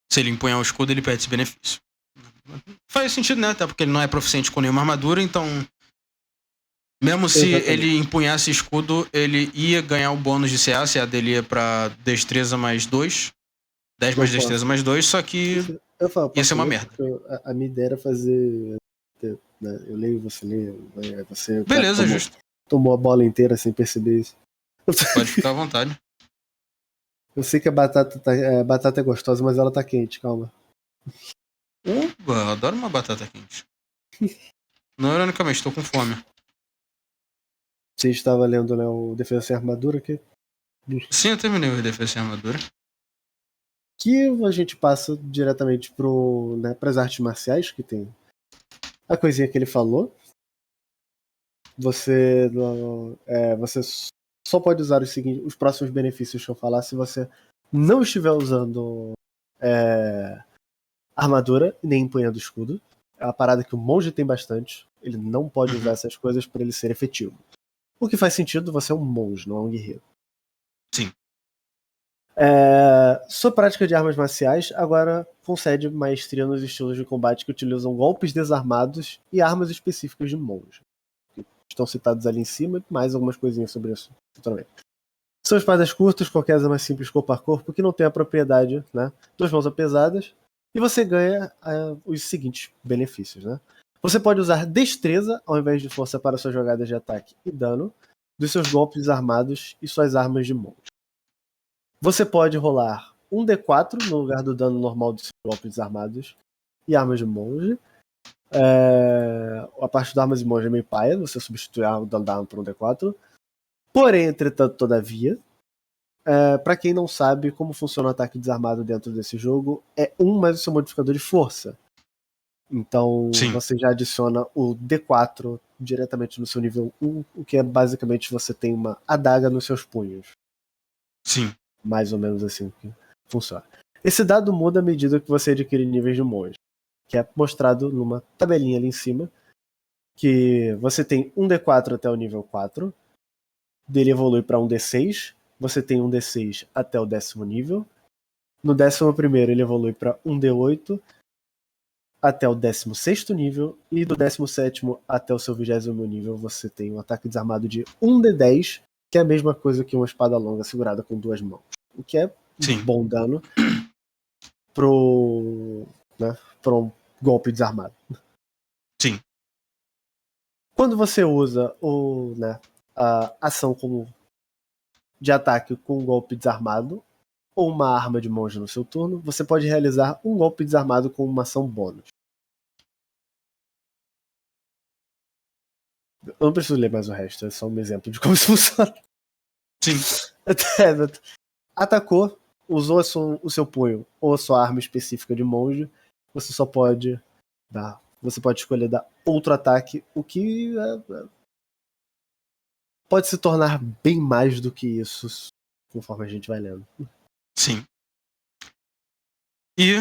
Se ele empunhar o escudo, ele perde esse benefício. Faz sentido, né? Até porque ele não é proficiente com nenhuma armadura, então... Mesmo se ele empunhasse escudo, ele ia ganhar o bônus de CA. CA dele ia pra destreza mais 2. 10 mais destreza mais 2, só que ia ser uma merda. A minha ideia era fazer... Né? Eu leio, você lê. Você beleza, justo. Tomou a bola inteira sem perceber isso. Pode ficar à vontade. Eu sei que a batata é gostosa, mas ela tá quente, calma. Eu adoro uma batata quente. Não, ironicamente, estou com fome. Você estava lendo, né, o Defesa Sem Armadura aqui? Sim, eu terminei o Defesa Sem Armadura. Que a gente passa diretamente para as artes marciais, que tem a coisinha que ele falou. Você só pode usar os próximos benefícios que eu falar se você não estiver usando armadura nem empunhando escudo. É uma parada que o monge tem bastante. Ele não pode usar essas coisas para ele ser efetivo. O que faz sentido, você é um monge, não é um guerreiro. Sim. Sua prática de armas marciais agora concede maestria nos estilos de combate que utilizam golpes desarmados e armas específicas de monge. Estão citados ali em cima, mais algumas coisinhas sobre isso futuramente. São espadas curtas, qualquer arma mais simples corpo a corpo, que não tem a propriedade, né? 2 mãos pesadas, e você ganha os seguintes benefícios, né? Você pode usar destreza ao invés de força para suas jogadas de ataque e dano dos seus golpes desarmados e suas armas de monge. Você pode rolar um D4 no lugar do dano normal dos seus golpes desarmados e armas de monge. A parte das armas de monge é meio paia, você substitui o dano da arma por um D4. Porém, entretanto, todavia, para quem não sabe como funciona o ataque desarmado dentro desse jogo, é 1 mais o seu modificador de força. Então, sim, você já adiciona o D4 diretamente no seu nível 1, o que é basicamente você tem uma adaga nos seus punhos. Sim. Mais ou menos assim que funciona. Esse dado muda à medida que você adquire níveis de monge, que é mostrado numa tabelinha ali em cima, que você tem um D4 até o nível 4, dele evolui para um D6, você tem um D6 até o 10º nível, No 11º ele evolui para 1d8 até o 16º nível, e do 17º até o seu 20º nível você tem um ataque desarmado de 1d10, que é a mesma coisa que uma espada longa segurada com 2 mãos. O que é Sim. bom dano pro um golpe desarmado. Sim. Quando você usa a ação de ataque com um golpe desarmado, ou uma arma de monge no seu turno, você pode realizar um golpe desarmado com uma ação bônus. Eu não preciso ler mais o resto, é só um exemplo de como isso funciona. Sim. Atacou, usou o seu punho ou a sua arma específica de monge, você só pode dar. Você pode escolher dar outro ataque, o que pode se tornar bem mais do que isso, conforme a gente vai lendo. Sim. E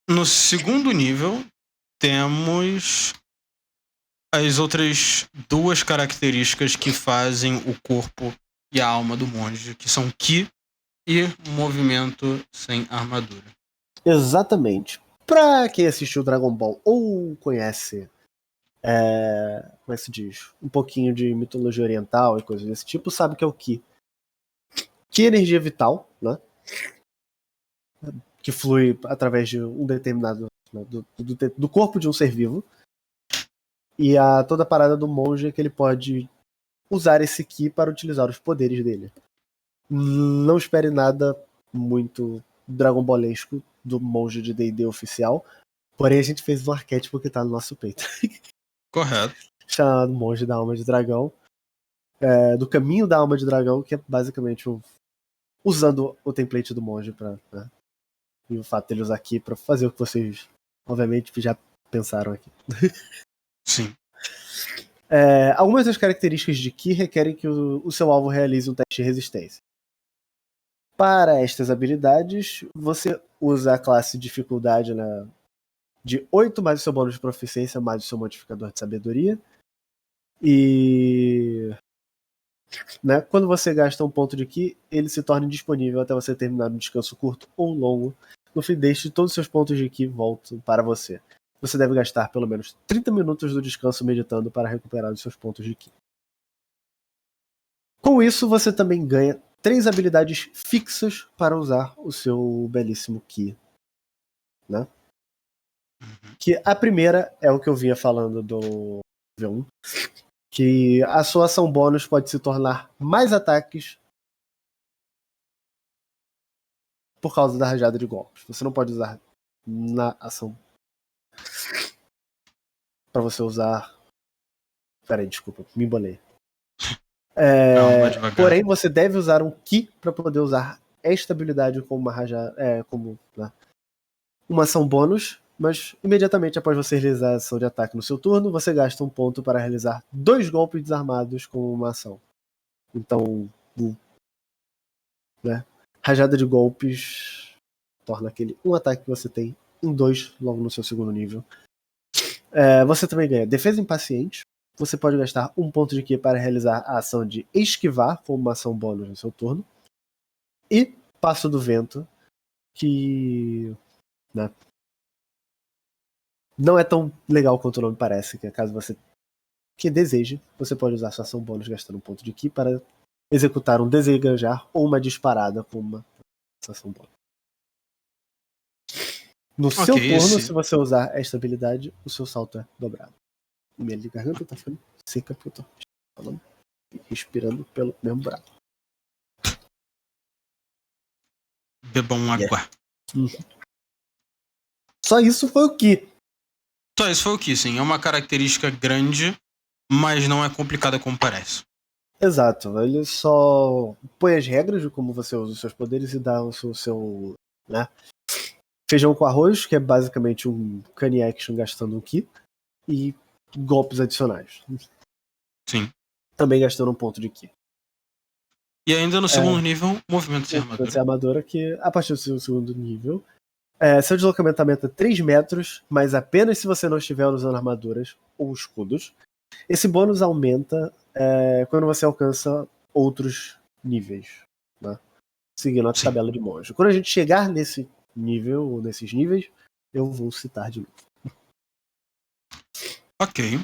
no segundo nível temos as outras duas características que fazem o corpo e a alma do monge, que são Ki e movimento sem armadura. Exatamente. Pra quem assistiu Dragon Ball ou conhece, como é que se diz? Um pouquinho de mitologia oriental e coisas desse tipo, sabe que é o Ki. Que é energia vital, né? Que flui através de um determinado. Do corpo de um ser vivo. E toda a parada do monge é que ele pode usar esse Ki para utilizar os poderes dele. Não espere nada muito Dragon Ballesco do monge de D&D oficial. Porém, a gente fez um arquétipo que tá no nosso peito. Correto. Chamado Monge da Alma de Dragão. Do Caminho da Alma de Dragão, que é basicamente usando o template do monge e o fato dele usar aqui pra fazer o que vocês, obviamente, já pensaram aqui. Sim. Algumas das características de Ki requerem que o seu alvo realize um teste de resistência. Para estas habilidades, você usa a classe dificuldade de 8 mais o seu bônus de proficiência mais o seu modificador de sabedoria. E quando você gasta um ponto de Ki, ele se torna indisponível até você terminar um descanso curto ou longo. No fim deste, todos os seus pontos de Ki voltam para você. Você deve gastar pelo menos 30 minutos do descanso meditando para recuperar os seus pontos de Ki. Com isso, você também ganha 3 habilidades fixas para usar o seu belíssimo Ki. Né? Que a primeira é o que eu vinha falando do nível 1, que a sua ação bônus pode se tornar mais ataques por causa da rajada de golpes. Você não pode usar na ação para você usar. Peraí, desculpa, me embolei. Porém, você deve usar um Ki para poder usar esta habilidade como uma rajada, como uma ação bônus, mas imediatamente após você realizar a ação de ataque no seu turno, você gasta um ponto para realizar 2 golpes desarmados como uma ação. Então, rajada de golpes torna aquele um ataque que você tem em 2 logo no seu segundo nível. Você também ganha defesa impaciente. Você pode gastar um ponto de Ki para realizar a ação de esquivar como uma ação bônus no seu turno. E passo do vento, que não é tão legal quanto o nome parece, que caso você deseje, você pode usar sua ação bônus gastando um ponto de Ki para executar um desengajar ou uma disparada com uma ação bônus. No seu turno, se você usar esta habilidade, o seu salto é dobrado. Minha garganta tá ficando seca porque eu tô falando e respirando pelo mesmo buraco. Bebam água. Só isso foi o Ki. Só isso foi o Ki, sim. É uma característica grande, mas não é complicada como parece. Exato. Ele só põe as regras de como você usa os seus poderes e dá o seu feijão com arroz, que é basicamente um Cane Action gastando um Ki, e golpes adicionais. Sim. Também gastando um ponto de Ki. E ainda no segundo nível, movimento sem armadura. Sem armadura, que a partir do seu segundo nível, seu deslocamento aumenta 3 metros, mas apenas se você não estiver usando armaduras ou escudos. Esse bônus aumenta quando você alcança outros níveis. Né? seguindo a Sim. tabela de monge. Quando a gente chegar nesse nível, ou nesses níveis, eu vou citar de novo. Ok.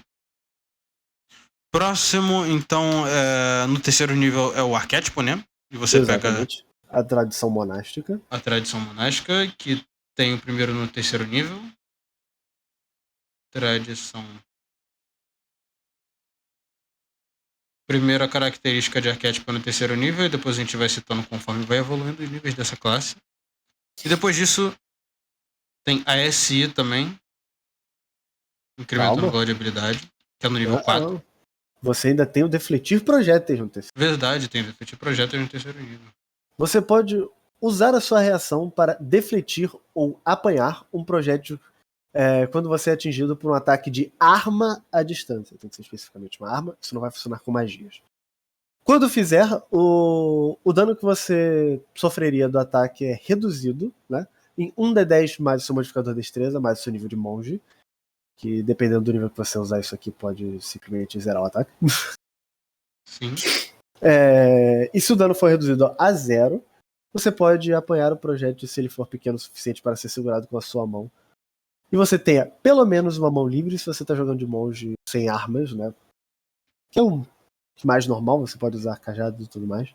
Próximo, então, no terceiro nível é o arquétipo, né? E você pega Exatamente. A tradição monástica. a tradição monástica, que tem o primeiro no terceiro nível. Tradição. Primeira característica de arquétipo no terceiro nível, e depois a gente vai citando conforme vai evoluindo os níveis dessa classe. E depois disso, tem a SI também. Incrementando o Calma. valor de habilidade, que é no nível 4. Não. Você ainda tem o defletir projéteis no terceiro. Verdade, tem defletir projeto no terceiro nível. Você pode usar a sua reação para defletir ou apanhar um projétil quando você é atingido por um ataque de arma à distância. Tem que ser especificamente uma arma, isso não vai funcionar com magias. Quando fizer, o dano que você sofreria do ataque é reduzido, né? Em 1d10 mais o seu modificador de destreza, mais o seu nível de monge. Que dependendo do nível que você usar isso aqui, pode simplesmente zerar o ataque. Sim. E se o dano for reduzido a 0, você pode apanhar o projétil se ele for pequeno o suficiente para ser segurado com a sua mão. E você tenha pelo menos uma mão livre se você está jogando de monge sem armas, né? Que é o mais normal, você pode usar cajado e tudo mais.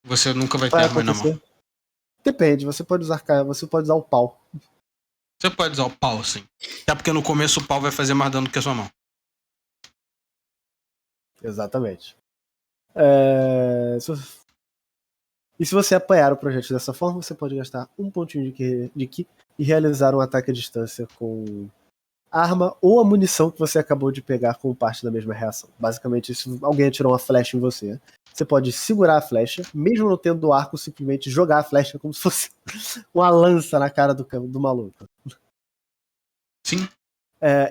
Você nunca vai ter Vai arma na mão. acontecer. Depende, você pode usar o pau. Você pode usar o pau, sim. Até porque no começo o pau vai fazer mais dano do que a sua mão. Exatamente. E se você apanhar o projétil dessa forma, você pode gastar um pontinho de ki e realizar um ataque à distância com arma ou a munição que você acabou de pegar como parte da mesma reação. Basicamente, se alguém atirou uma flecha em você, você pode segurar a flecha, mesmo não tendo o arco, simplesmente jogar a flecha como se fosse uma lança na cara do maluco. Sim.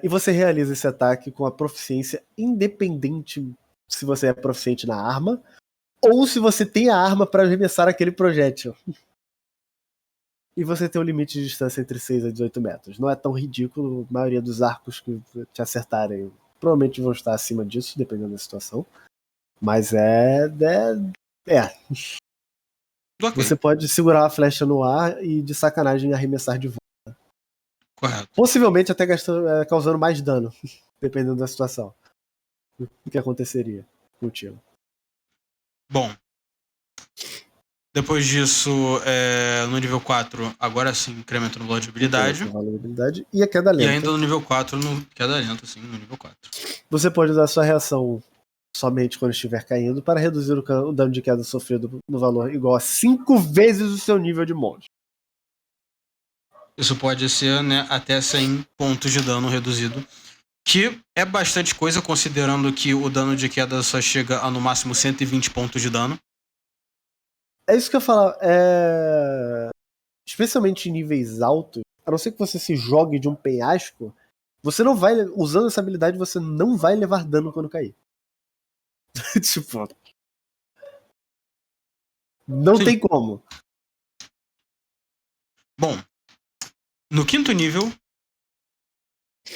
E você realiza esse ataque com a proficiência independente se você é proficiente na arma ou se você tem a arma para arremessar aquele projétil. E você tem um limite de distância entre 6 a 18 metros. Não é tão ridículo, a maioria dos arcos que te acertarem provavelmente vão estar acima disso, dependendo da situação. Mas Ok. Você pode segurar a flecha no ar e de sacanagem arremessar de volta. Correto. Possivelmente até causando mais dano, dependendo da situação. O que aconteceria contigo. Bom. Depois disso, no nível 4, agora sim, incremento no valor de habilidade. E a queda lenta. E ainda no nível 4, queda lenta, sim, no nível 4. Você pode usar sua reação somente quando estiver caindo para reduzir o dano de queda sofrido no valor igual a 5 vezes o seu nível de monge. Isso pode ser, né, até 100 pontos de dano reduzido. Que é bastante coisa, considerando que o dano de queda só chega a no máximo 120 pontos de dano. É isso que eu ia falar. Especialmente em níveis altos, a não ser que você se jogue de um penhasco, você não vai. Usando essa habilidade, você não vai levar dano quando cair. Tipo. Não Sim. tem como. Bom, no quinto nível,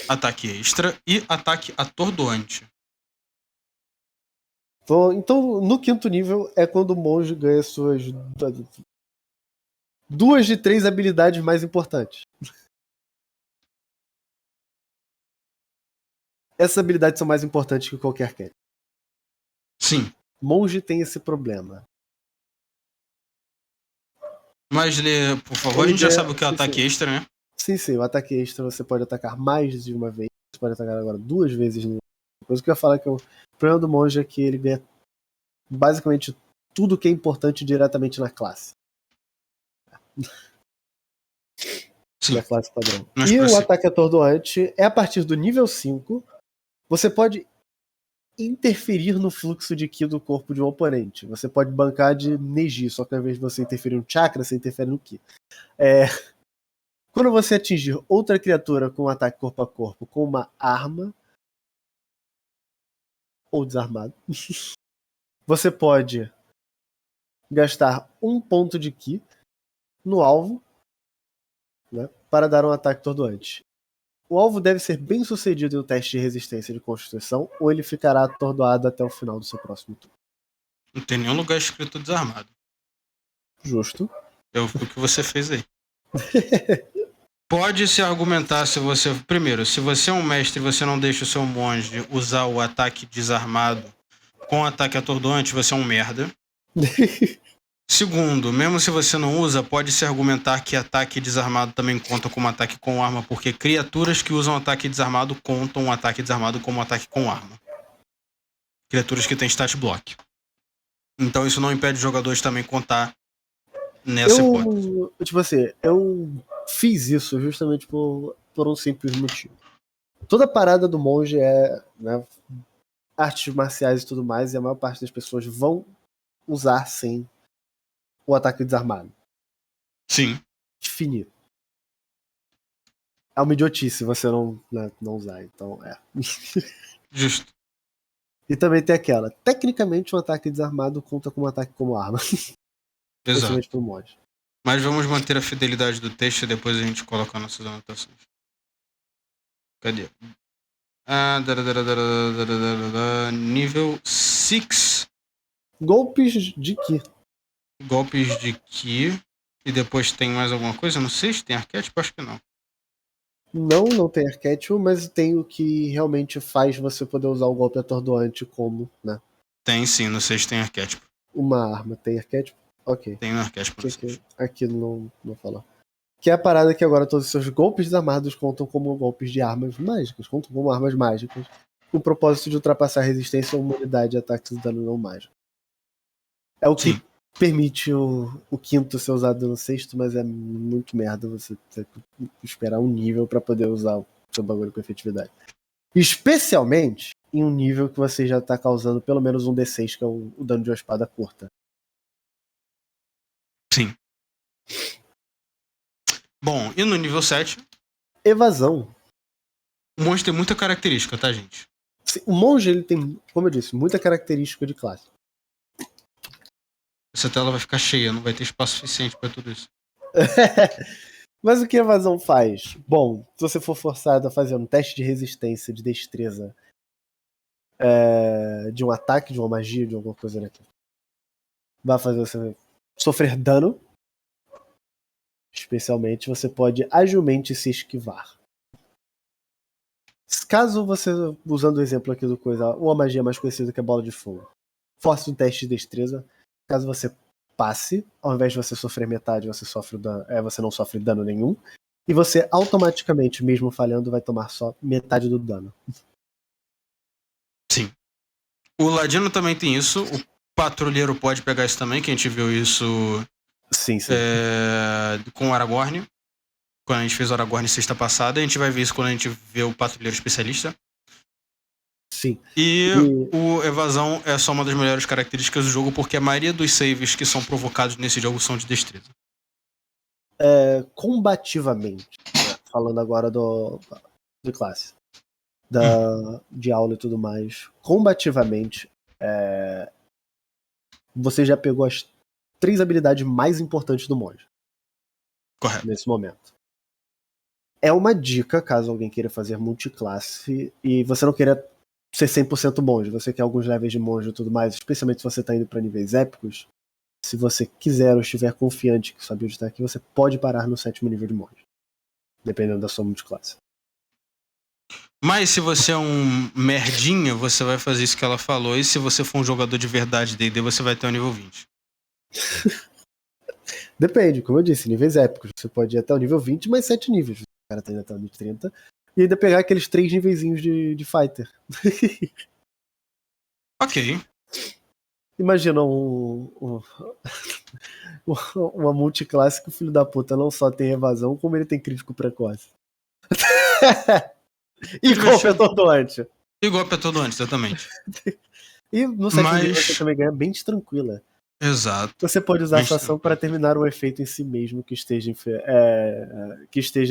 ataque extra e ataque atordoante. Então, no quinto nível é quando o monge ganha suas 2 de 3 habilidades mais importantes. Essas habilidades são mais importantes que qualquer que. Sim. Monge tem esse problema. Mas lê, por favor, a gente já sabe o que é o ataque sim. extra, né? Sim, o ataque extra você pode atacar mais de uma vez. Você pode atacar agora 2 vezes. Coisa que eu ia falar que o problema do monge é que ele ganha basicamente tudo que é importante diretamente na classe. Sim. Da classe padrão. Mas e prossiga. o ataque atordoante é a partir do nível 5. Você pode interferir no fluxo de ki do corpo de um oponente. Você pode bancar de Neji, só que ao invés de você interferir no chakra, você interfere no ki. Quando você atingir outra criatura com um ataque corpo a corpo com uma arma ou desarmado, você pode gastar um ponto de ki no alvo, né, para dar um ataque atordoante. O alvo deve ser bem sucedido em um teste de resistência de constituição ou ele ficará atordoado até o final do seu próximo turno. Não tem nenhum lugar escrito desarmado. Justo. O que você fez aí. Pode-se argumentar se você... Primeiro, se você é um mestre e você não deixa o seu monge usar o ataque desarmado com ataque atordoante, você é um merda. Segundo, mesmo se você não usa, pode-se argumentar que ataque desarmado também conta como ataque com arma, porque criaturas que usam ataque desarmado contam um ataque desarmado como ataque com arma. Criaturas que têm stat block. Então isso não impede os jogadores também contar nessa hipótese. Tipo assim, eu fiz isso justamente por um simples motivo. Toda a parada do monge é, né, artes marciais e tudo mais, e a maior parte das pessoas vão usar sim o ataque desarmado. Sim. Finito. É uma idiotice você não usar, então é. Justo. E também tem aquela, tecnicamente um ataque desarmado conta como ataque como arma. Exato. Pro monge. Mas vamos manter a fidelidade do texto e depois a gente coloca nossas anotações. Cadê? Nível 6. Golpes de Ki. Golpes de Ki. E depois tem mais alguma coisa? Não sei se tem arquétipo, acho que não. Não tem arquétipo, mas tem o que realmente faz você poder usar o golpe atordoante como, né? Tem sim, no 6 tem arquétipo. Uma arma. Tem arquétipo? Ok. Tem no arquétipo. Aqui não fala. Que é a parada que agora todos os seus golpes desarmados contam como golpes de armas mágicas. Contam como armas mágicas. Com o propósito de ultrapassar a resistência ou imunidade a ataques de dano não mágico. É o que permite o quinto ser usado no sexto, mas é muito merda você ter que esperar um nível pra poder usar o seu bagulho com efetividade. Especialmente em um nível que você já tá causando pelo menos um D6, que é o dano de uma espada curta. Sim. Bom, e no nível 7? Evasão. O monge tem muita característica, tá, gente? O monge, ele tem, como eu disse, muita característica de classe. Essa tela vai ficar cheia, não vai ter espaço suficiente pra tudo isso. Mas o que a evasão faz? Bom, se você for forçado a fazer um teste de resistência, de destreza, de um ataque, de uma magia, de alguma coisa daqui, vai fazer você sofrer dano. Especialmente, você pode agilmente se esquivar. Caso você, usando o exemplo aqui do coisa, uma magia mais conhecida que é bola de fogo, force um teste de destreza. Caso você passe, ao invés de você sofrer metade, você não sofre dano nenhum. E você automaticamente, mesmo falhando, vai tomar só metade do dano. Sim. O Ladino também tem isso. O Patrulheiro pode pegar isso também, que a gente viu isso sim. Com o Aragorn. Quando a gente fez o Aragorn sexta passada. A gente vai ver isso quando a gente vê o Patrulheiro Especialista. Sim. E o Evasão é só uma das melhores características do jogo, porque a maioria dos saves que são provocados nesse jogo são de destreza. Combativamente, né? Falando agora de classe, de aula e tudo mais, combativamente, você já pegou as 3 habilidades mais importantes do monge. Correto. Nesse momento. É uma dica, caso alguém queira fazer multiclasse e você não queira ser 100% monge, você quer alguns levels de monge e tudo mais, especialmente se você está indo para níveis épicos. Se você quiser ou estiver confiante que sua build está aqui, você pode parar no 7º nível de monge, dependendo da sua multiclasse. Mas se você é um merdinha, você vai fazer isso que ela falou, e se você for um jogador de verdade D&D, você vai ter o nível 20. Depende, como eu disse, níveis épicos. Você pode ir até o nível 20, mais 7 níveis. O cara tá indo até o nível 30. E ainda pegar aqueles 3 nivezinhos de fighter. Ok. Imagina uma multiclasse que o filho da puta não só tem evasão, como ele tem crítico precoce. E golpe atordoante. E golpe atordoante, exatamente. E no 7º nível você também ganha bem tranquila. Exato. Você pode usar essa ação para terminar o efeito em si mesmo que esteja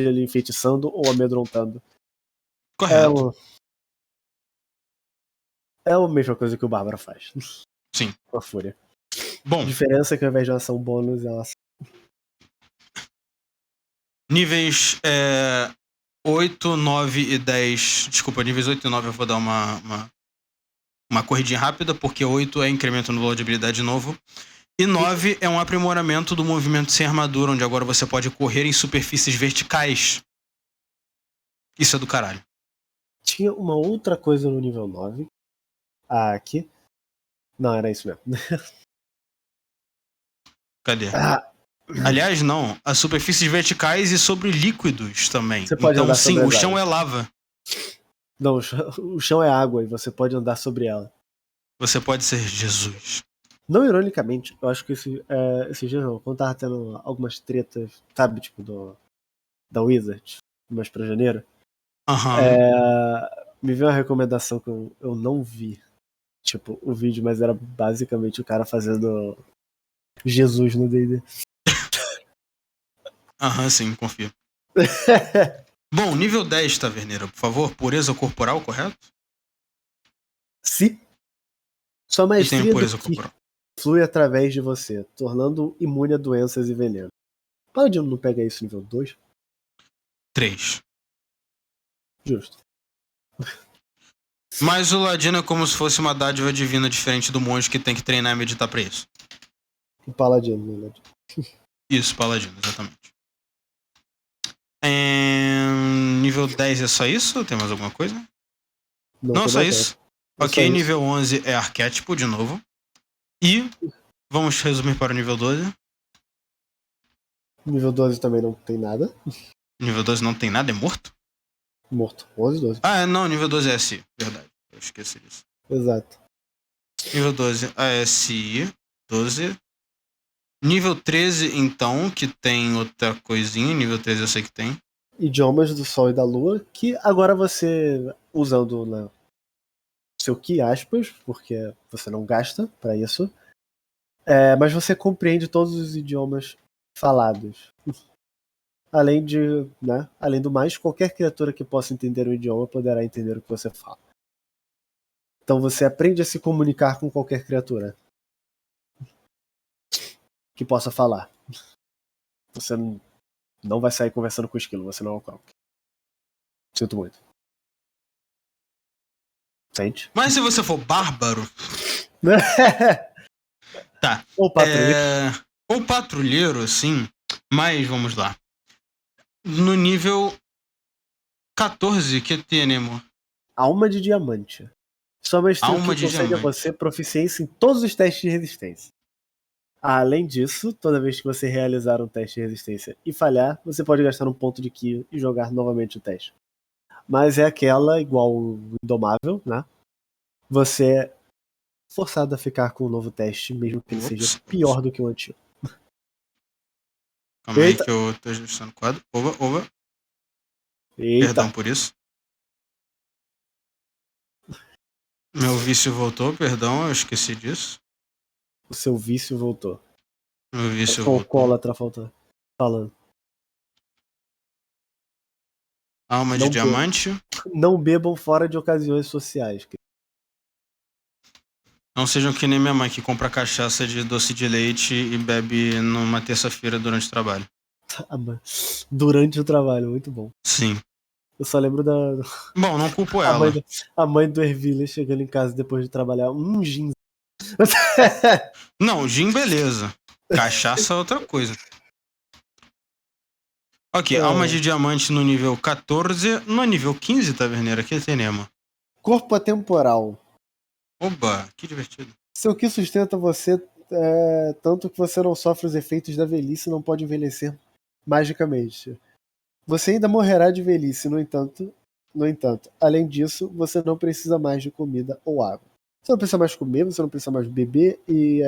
ele enfeitiçando ou amedrontando. Correto. É a mesma coisa que o Bárbara faz. Sim. Com a fúria. Bom. A diferença é que ao invés de uma ação bônus, ela... Níveis 8, 9 e 10... Desculpa, níveis 8 e 9 eu vou dar uma corridinha rápida, porque 8 é incremento no valor de habilidade novo. E 9 é um aprimoramento do movimento sem armadura, onde agora você pode correr em superfícies verticais. Isso é do caralho. Tinha uma outra coisa no nível 9. Aqui. Não, era isso mesmo. Cadê? Ah, Aliás, não. As superfícies verticais e sobre líquidos também. Você pode Então, andar sim, sobre o as chão águas. é lava. Não, o chão é água e você pode andar sobre ela. Você pode ser Jesus. Não ironicamente, eu acho que esse dia não, quando tava tendo algumas tretas, sabe, tipo, da Wizard, mais pra janeiro, me veio uma recomendação que eu não vi, tipo, o vídeo, mas era basicamente o cara fazendo Jesus no D&D. Sim, confio. Bom, nível 10, taverneira, por favor. Pureza corporal, correto? Se sua E tem a maestria do pureza Ki corporal. flui através de você, tornando imune a doenças e veneno. Paladino não pega isso nível 2? 3. Justo. Mas o Ladino é como se fosse uma dádiva divina diferente do monge que tem que treinar e meditar pra isso. O Paladino, né? Isso, Paladino, exatamente. Nível 10 é só isso? Ou tem mais alguma coisa? Não, só isso. Ok, nível 11 é arquétipo, de novo. E vamos resumir para o nível 12. Nível 12 também não tem nada. Nível 12 não tem nada, é morto? Morto. 11, 12. Não, nível 12 é SI, verdade. Eu esqueci disso. Exato. Nível 12 ASI, 12. Nível 13, então, que tem outra coisinha. Nível 13 eu sei que tem. Idiomas do Sol e da Lua, que agora você, usando seu Ki, aspas, porque você não gasta pra isso, mas você compreende todos os idiomas falados. Além do mais, qualquer criatura que possa entender o idioma poderá entender o que você fala. Então você aprende a se comunicar com qualquer criatura que possa falar. Você não vai sair conversando com o esquilo, você não é o Croc. Sinto muito. Sente? Mas se você for bárbaro... Tá. Ou patrulheiro. Ou patrulheiro, sim. Mas vamos lá. No nível 14, que temos? Alma de diamante. Sua maestria Alma de concede a diamante. você proficiência em todos os testes de resistência. Além disso, toda vez que você realizar um teste de resistência e falhar, você pode gastar um ponto de Ki e jogar novamente o teste. Mas é aquela, igual o Indomável, né? Você é forçado a ficar com um novo teste, mesmo que ele seja pior do que o antigo. Calma aí que eu tô ajustando o quadro. Oba. Eita. Perdão por isso. Meu vício voltou, perdão, eu esqueci disso. O seu vício voltou. Meu vício O voltou. alcoólatra falando. Alma de diamante. Não bebam fora de ocasiões sociais. Não sejam que nem minha mãe, que compra cachaça de doce de leite e bebe numa terça-feira durante o trabalho. Durante o trabalho, muito bom. Sim. Eu só lembro da... Bom, não culpo ela. A mãe do Ervilha chegando em casa depois de trabalhar. Gin. Não, gin beleza. Cachaça é outra coisa. Ok, alma de diamante no nível 14. No nível 15, taverneira, que temos? Corpo atemporal. Oba, que divertido. Seu Ki sustenta você tanto que você não sofre os efeitos da velhice e não pode envelhecer magicamente. Você ainda morrerá de velhice, no entanto, além disso, você não precisa mais de comida ou água. Você não precisa mais comer, você não precisa mais beber e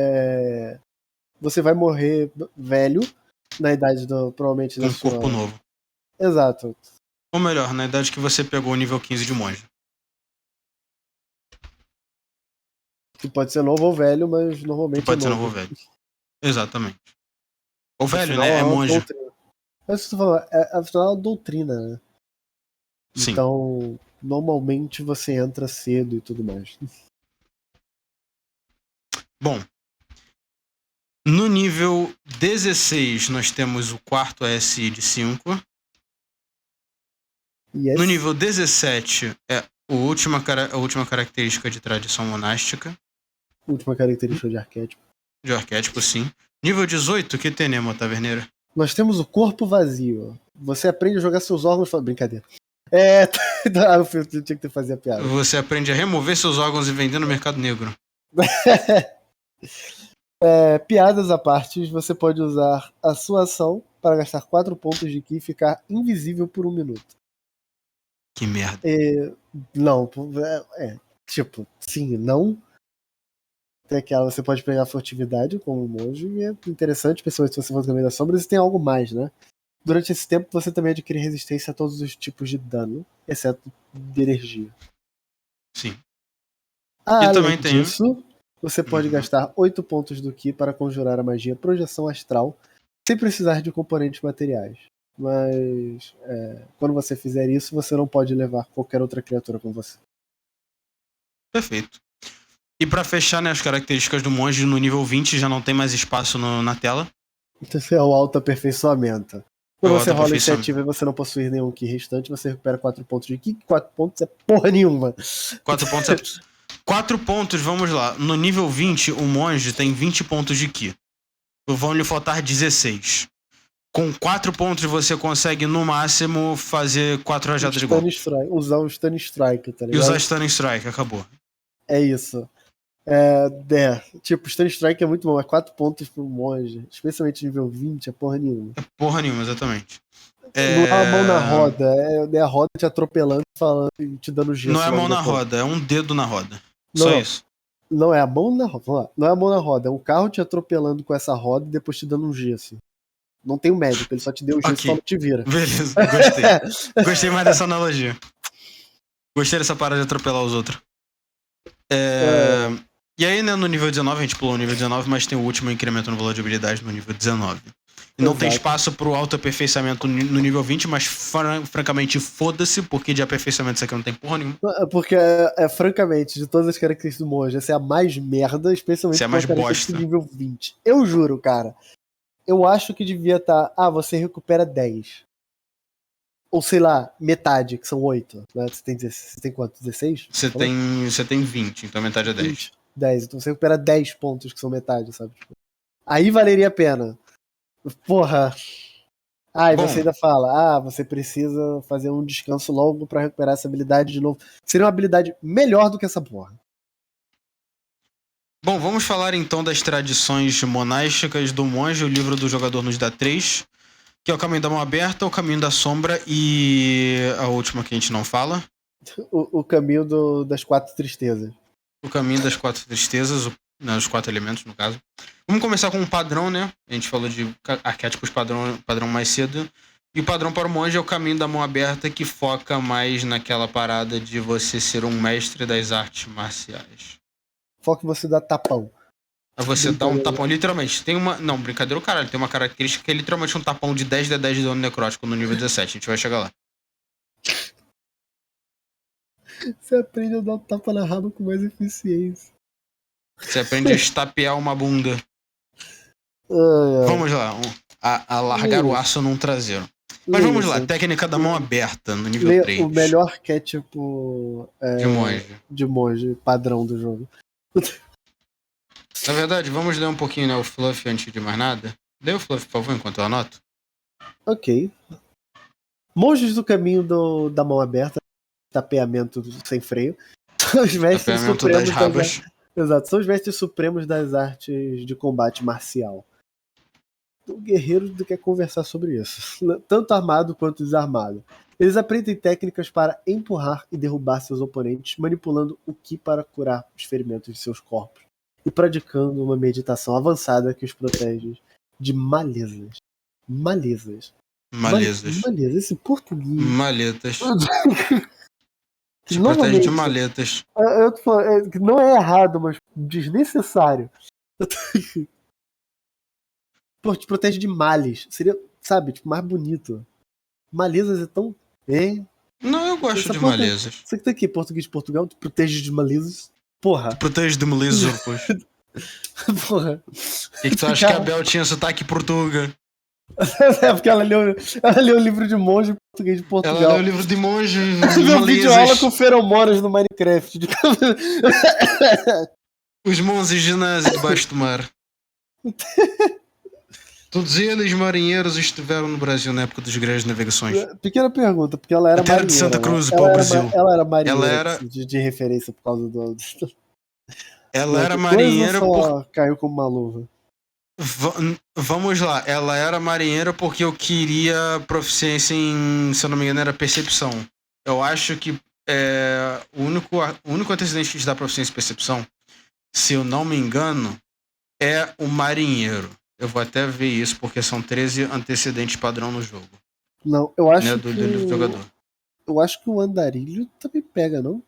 você vai morrer velho na idade provavelmente da sua... corpo novo. Exato. Ou melhor, na idade que você pegou o nível 15 de monge. Que pode ser novo ou velho, mas normalmente pode ser novo ou velho. Exatamente. Ou velho, afinal, né? É monge. É isso que você falou, afinal é uma doutrina, né? Sim. Então, normalmente você entra cedo e tudo mais. Bom, no nível 16 nós temos o quarto SI de 5. Yes. No nível 17 é a última característica de tradição monástica. Última característica de arquétipo. De arquétipo, sim. Nível 18, que tenemos, taverneira? Nós temos o corpo vazio. Você aprende a jogar seus órgãos... Brincadeira. Eu tinha que fazer a piada. Você aprende a remover seus órgãos e vender no mercado negro. Piadas à parte, você pode usar a sua ação para gastar 4 pontos de ki e ficar invisível por 1 minuto. Que merda. Não, tipo, sim, não. Tem aquela, você pode pegar a furtividade como monge, e é interessante, principalmente se você for no caminho das sombras, e tem algo mais, né? Durante esse tempo, você também adquire resistência a todos os tipos de dano, exceto de energia. Sim. Além também tem... disso, você pode gastar 8 pontos do ki para conjurar a magia Projeção Astral, sem precisar de componentes materiais. Mas quando você fizer isso, você não pode levar qualquer outra criatura com você. Perfeito. E pra fechar, né, as características do monge no nível 20 já não tem mais espaço na tela. Então esse é o autoaperfeiçoamento. Quando você rola iniciativa e você não possuir nenhum ki restante, você recupera 4 pontos de ki. 4 pontos é porra nenhuma. 4 pontos é... 4 pontos, vamos lá. No nível 20, o monge tem 20 pontos de ki. Vão lhe faltar 16. Com 4 pontos você consegue, no máximo, fazer 4 rajadas de golpe. Usar o Stun Strike, tá ligado? E usar Stun Strike, acabou. É isso. Tipo, Stun Strike é muito bom, é 4 pontos pro monge. Especialmente nível 20, é porra nenhuma. É porra nenhuma, exatamente. Não é a mão na roda, é a roda te atropelando e te dando gesso. Não é a mão na roda, é um dedo na roda. Não, só isso. Não é a mão na roda, vamos lá. Não é a mão na roda, é um carro te atropelando com essa roda e depois te dando um gesso. Não tem um médico, ele só te deu o gesso e falou te vira. Beleza, gostei. Gostei mais dessa analogia. Gostei dessa parada de atropelar os outros. E aí, né, no nível 19, a gente pulou o nível 19, mas tem o último incremento no valor de habilidade no nível 19. E não tem espaço pro autoaperfeiçoamento no nível 20, mas francamente, foda-se, porque de aperfeiçoamento isso aqui não tem porra nenhuma. Porque, francamente, de todas as características do monge, essa é a mais merda, especialmente essa é a mais bosta. Nível 20. Eu juro, cara. Eu acho que devia estar... você recupera 10. Ou sei lá, metade, que são 8. Né? Você tem quanto? 16? Você tem 20, então metade é 10. 20, 10. Então você recupera 10 pontos, que são metade, sabe? Aí valeria a pena. Porra. E você ainda fala, você precisa fazer um descanso longo pra recuperar essa habilidade de novo. Seria uma habilidade melhor do que essa porra. Bom, vamos falar então das tradições monásticas do monge. O livro do jogador nos dá 3, que é o caminho da mão aberta, o caminho da sombra e a última que a gente não fala. O caminho das 4 tristezas. O caminho das 4 tristezas, os 4 elementos, no caso. Vamos começar com um padrão, né? A gente falou de arquétipos padrão mais cedo. E o padrão para o monge é o caminho da mão aberta, que foca mais naquela parada de você ser um mestre das artes marciais. Foca em você dar tapão. Você dá um tapão, literalmente. Tem uma... Não, brincadeira, caralho. Tem uma característica que é literalmente um tapão de 10 de 10 de dano necrótico no nível 17. A gente vai chegar lá. Você aprende a dar tapa na raba com mais eficiência. Você aprende a estapear uma bunda. Vamos lá. A largar o aço num traseiro. Mas vamos lá. Técnica da mão aberta no nível 3. O melhor arquétipo de monge padrão do jogo. Na verdade, vamos ler um pouquinho, né, o Fluff antes de mais nada. Lê o Fluff, por favor, enquanto eu anoto. Ok. Monges do caminho da mão aberta, tapeamento sem freio, são os mestres supremos das rabas. Exato, são os mestres supremos das artes de combate marcial. O guerreiro quer conversar sobre isso, tanto armado quanto desarmado. Eles aprendem técnicas para empurrar e derrubar seus oponentes, manipulando o ki para curar os ferimentos de seus corpos e praticando uma meditação avançada que os protege de malezas. Malezas. Esse português. Maletas. Te protege de maletas. Eu tô falando, que não é errado, mas desnecessário. Pô, te protege de males. Seria, sabe, tipo, mais bonito. Malezas é tão... Não, eu gosto de malezas. Você que tá aqui, português de Portugal, te protege de malezas. Porra. Te protege de malezas, poxa. Porra. E que tu acha que a Bel tinha sotaque português? É porque ela leu o livro de monge português de Portugal. Ela leu o livro de monge. Meu vídeo aula com feromonas no Minecraft. Os monges ginásio debaixo do mar. Todos eles, marinheiros, estiveram no Brasil na época das grandes navegações. Pequena pergunta, porque ela era A terra marinheira. de Santa Cruz, né? pau-brasil. Ela era marinheira, Ela era- de referência por causa do. Ela era Qualquer coisa marinheira só caiu como uma luva. Vamos lá, ela era marinheira porque eu queria proficiência em, se eu não me engano, era percepção. Eu acho que o único antecedente que te dá proficiência em percepção, se eu não me engano, é o marinheiro. Eu vou até ver isso, porque são 13 antecedentes padrão no jogo. Não, eu acho Né, que. do jogador. Eu acho que o andarilho também pega, não?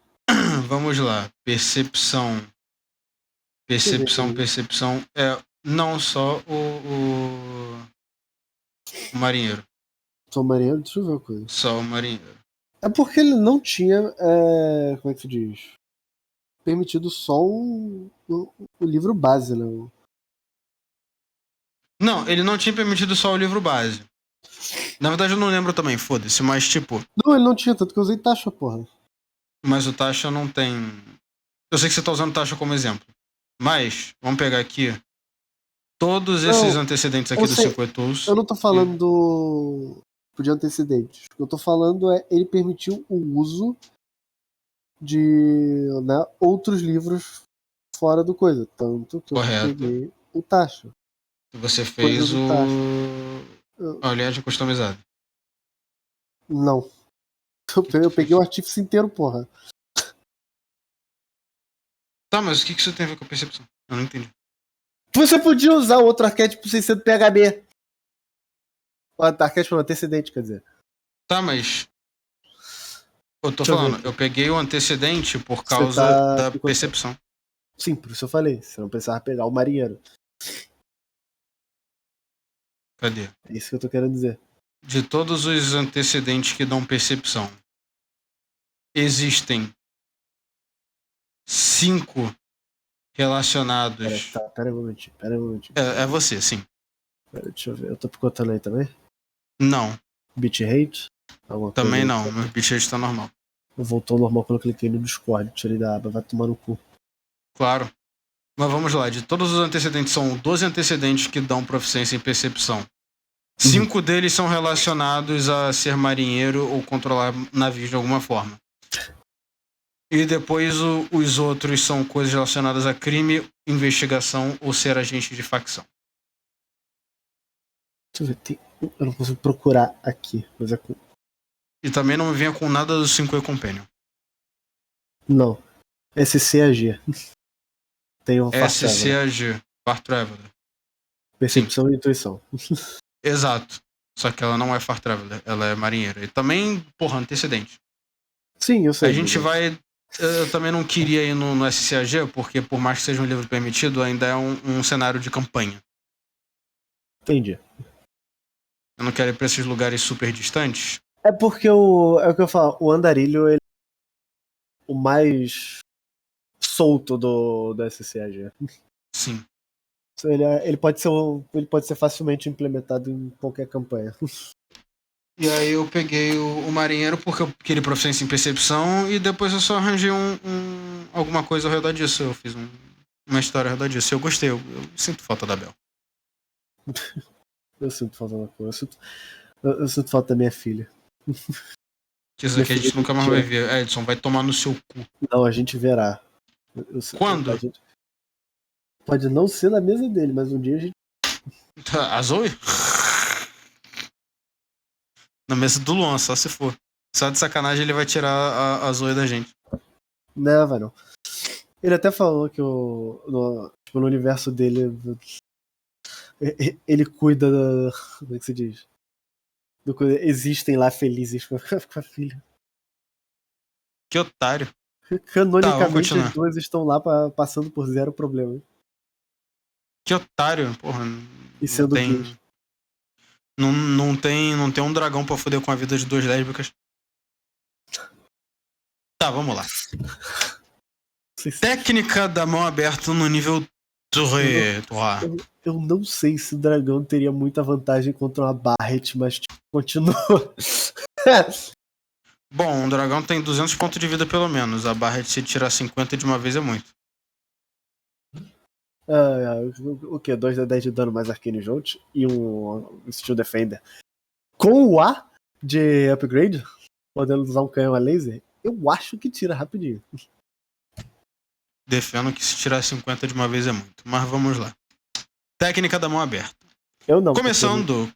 Vamos lá, percepção. Percepção é não só o marinheiro. Sou marinheiro, deixa eu ver uma coisa. Só o marinheiro. É porque ele não tinha. Como é que se diz? Permitido só o livro base, né? Não, ele não tinha permitido só o livro base. Na verdade eu não lembro também, foda-se, mas tipo... Não, ele não tinha, tanto que eu usei taxa, porra. Mas o Tasha não tem... Eu sei que você tá usando Tasha como exemplo. Mas, vamos pegar aqui... Todos esses antecedentes aqui eu do sei. 5 Tools... Eu não tô falando de antecedentes. O que eu tô falando é ele permitiu o uso de, né, outros livros fora do coisa. Tanto que Correto. eu peguei o taxa. Você fez Coisa do Tasha. a oleagem customizada. Não. Eu peguei o artífice inteiro, porra. Tá, mas o que isso tem a ver com a percepção? Eu não entendi. Você podia usar outro arquétipo sem ser do PHB. O arquétipo antecedente, quer dizer. Tá, mas... Eu tô Deixa eu falando, ver. eu peguei o antecedente por causa da percepção. Sim, por isso eu falei. Você não precisava pegar o marinheiro. Cadê? É isso que eu tô querendo dizer. De todos os antecedentes que dão percepção, existem 5 relacionados. Pera aí um momentinho. É você, sim. Deixa eu ver. Eu tô picotando aí também? Não, Bitrate? Alguma também coisa não. aí? Meu bitrate tá normal. Voltou ao normal quando eu cliquei no Discord. Tirei da aba. Vai tomar no cu. Claro. Mas vamos lá. De todos os antecedentes, são 12 antecedentes que dão proficiência em percepção. 5 deles são relacionados a ser marinheiro ou controlar navios de alguma forma. E depois os outros são coisas relacionadas a crime, investigação ou ser agente de facção. Deixa eu ver. Eu não consigo procurar aqui. Mas é com... E também não me venha com nada do 5E Companion. Não. SCAG. Tem um SCAG, Far Traveler. Percepção e intuição. Exato. Só que ela não é Far Traveler, ela é marinheira. E também, porra, antecedente. Sim, eu sei. A gente vai... Eu também não queria ir no SCAG, porque por mais que seja um livro permitido, ainda é um cenário de campanha. Entendi. Eu não quero ir pra esses lugares super distantes. É porque é o que eu falo, o andarilho ele é o mais solto do SCAG. Sim. Ele pode ser facilmente implementado em qualquer campanha. E aí eu peguei o marinheiro porque eu queria proficiência em percepção e depois eu só arranjei alguma coisa ao redor disso. Eu fiz uma história ao redor disso. Eu gostei, eu sinto falta da Bel. Eu sinto falta da coisa. Eu sinto falta da minha filha. Que isso aqui a gente nunca mais vai ver. Edson, vai tomar no seu cu. Não, a gente verá. Quando? Pode não ser na mesa dele, mas um dia a gente... A Zoe? Na mesa do Luan, só se for. Só de sacanagem ele vai tirar a Zoe da gente. Não, vai não. Ele até falou que no universo dele ele cuida da... Como é que se diz? Existem lá felizes com a filha. Que otário. Canonicamente tá, as duas estão lá passando por zero problema. Que otário, porra. E sendo gays. Não tem um dragão pra foder com a vida de duas lésbicas. Tá, vamos lá. Técnica da mão aberta no nível 3. Eu não sei se o dragão teria muita vantagem contra uma Barret, mas continua. Bom, um dragão tem 200 pontos de vida pelo menos. A Barret, se tirar 50 de uma vez, é muito. O que? 2d10 de dano mais Arcane Jolt e um Steel Defender. Com o A de upgrade, podendo usar um canhão a laser, eu acho que tira rapidinho. Defendo que se tirar 50 de uma vez é muito. Mas vamos lá. Técnica da mão aberta. Eu não. Começando.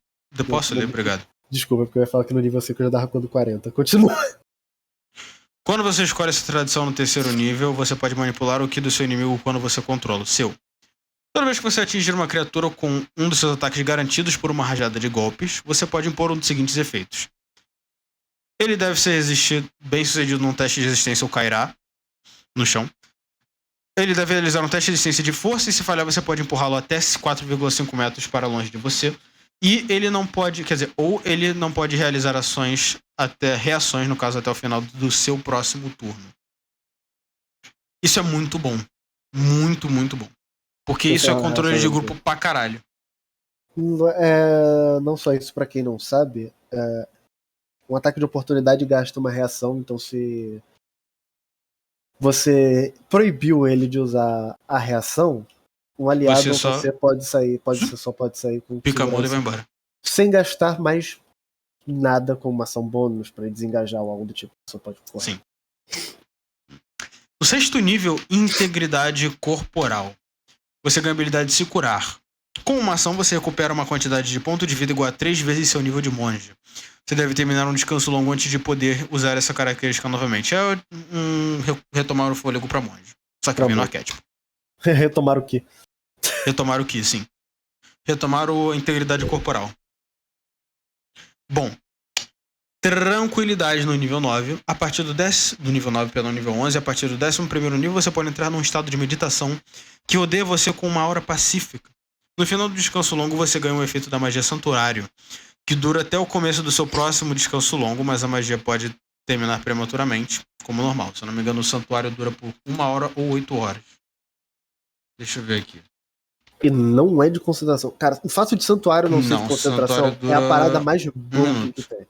Posso ler? Obrigado. Desculpa, porque eu ia falar que no nível 5 eu já dava quando 40. Continua. Quando você escolhe essa tradição no terceiro nível, você pode manipular o ki do seu inimigo quando você controla o seu. Toda vez que você atingir uma criatura com um dos seus ataques garantidos por uma rajada de golpes, você pode impor um dos seguintes efeitos. Ele deve ser bem sucedido num teste de resistência ou cairá no chão. Ele deve realizar um teste de resistência de força e se falhar você pode empurrá-lo até 4,5 metros para longe de você. E ele não pode, ou ele não pode realizar reações, no caso, até o final do seu próximo turno. Isso é muito bom. Muito, muito bom. Porque isso é controle de grupo pra caralho. Não só isso, pra quem não sabe, um ataque de oportunidade gasta uma reação, então se você proibiu ele de usar a reação, um aliado você pode sair com pica a mula e vai embora. Sem gastar mais nada como uma ação bônus pra desengajar ou algo do tipo. Você pode correr. Sim. No sexto nível, integridade corporal. Você ganha a habilidade de se curar. Com uma ação, você recupera uma quantidade de ponto de vida igual a 3 vezes seu nível de monge. Você deve terminar um descanso longo antes de poder usar essa característica novamente. É retomar o fôlego pra monge. Só que vem no arquétipo. Retomar o quê? Retomar o ki, sim. Retomar a integridade corporal. Bom. Tranquilidade no nível 9. A partir do nível 9 pelo nível 11, a partir do 11º nível, você pode entrar num estado de meditação que odeia você com uma aura pacífica. No final do descanso longo, você ganha um efeito da magia Santuário, que dura até o começo do seu próximo descanso longo, mas a magia pode terminar prematuramente, como normal. Se eu não me engano, o Santuário dura por 1 hora ou 8 horas. Deixa eu ver aqui. E não é de concentração. Cara, o fato de Santuário não ser de concentração é a parada mais boa que tem.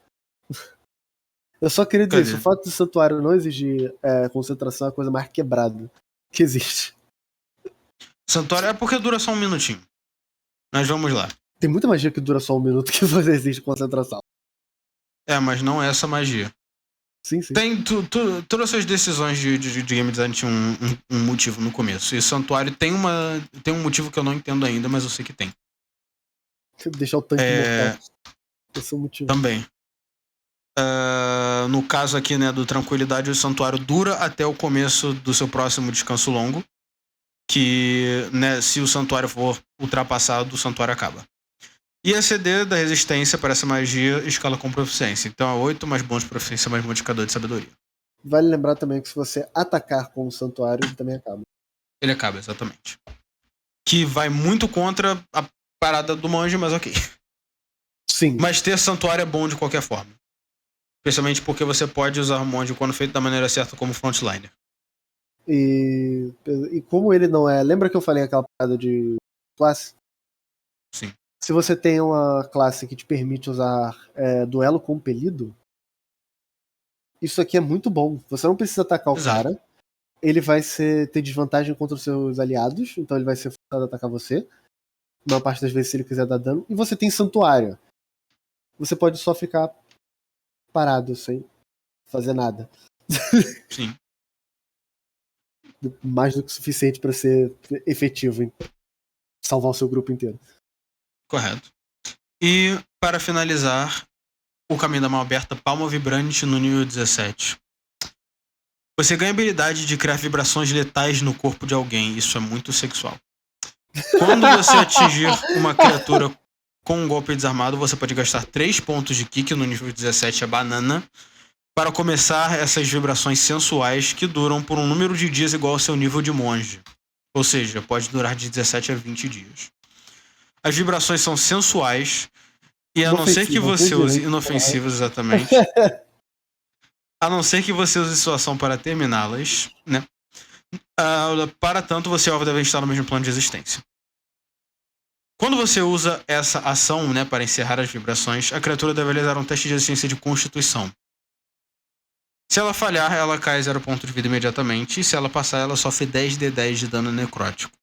Eu só queria dizer isso, o fato de Santuário não exigir concentração é a coisa mais quebrada que existe. Santuário é porque dura só 1 minutinho. Mas vamos lá. Tem muita magia que dura só 1 minuto que você existe concentração. Mas não é essa magia. Sim, sim. Todas as suas decisões de game design tinham um motivo no começo. E Santuário tem um motivo que eu não entendo ainda, mas eu sei que tem. Deixar o tanque mortal. Esse é o motivo. Também. No caso aqui, né, do Tranquilidade, o Santuário dura até o começo do seu próximo descanso longo. Que, né, se o Santuário for ultrapassado, o Santuário acaba. E a CD da resistência para essa magia escala com proficiência. Então é 8 mais bônus de proficiência mais modificador de sabedoria. Vale lembrar também que se você atacar com o Santuário, ele também acaba. Ele acaba, exatamente. Que vai muito contra a parada do monge, mas ok. Sim. Mas ter Santuário é bom de qualquer forma. Especialmente porque você pode usar o monge quando feito da maneira certa como frontliner. E como ele não é... Lembra que eu falei aquela parada de classe? Sim. Se você tem uma classe que te permite usar duelo compelido, isso aqui é muito bom. Você não precisa atacar o cara. Ele vai ter desvantagem contra os seus aliados, então ele vai ser forçado a atacar você. Na maior parte das vezes, se ele quiser dar dano. E você tem Santuário. Você pode só ficar parado, sem fazer nada. Sim. Mais do que o suficiente para ser efetivo em salvar o seu grupo inteiro. Correto. E, para finalizar, o caminho da mão aberta, palma vibrante no nível 17. Você ganha a habilidade de criar vibrações letais no corpo de alguém. Isso é muito sexual. Quando você atingir uma criatura com um golpe desarmado, você pode gastar 3 pontos de ki, que no nível 17 é banana, para começar essas vibrações sensuais que duram por um número de dias igual ao seu nível de monge. Ou seja, pode durar de 17 a 20 dias. As vibrações são sensuais e a não ser que você use inofensivas, exatamente. A não ser que você use sua ação para terminá-las, né? Para tanto, você e o alvo devem estar no mesmo plano de existência. Quando você usa essa ação, né, para encerrar as vibrações, a criatura deve realizar um teste de resistência de constituição. Se ela falhar, ela cai 0 ponto de vida imediatamente, e se ela passar, ela sofre 10d10 de dano necrótico.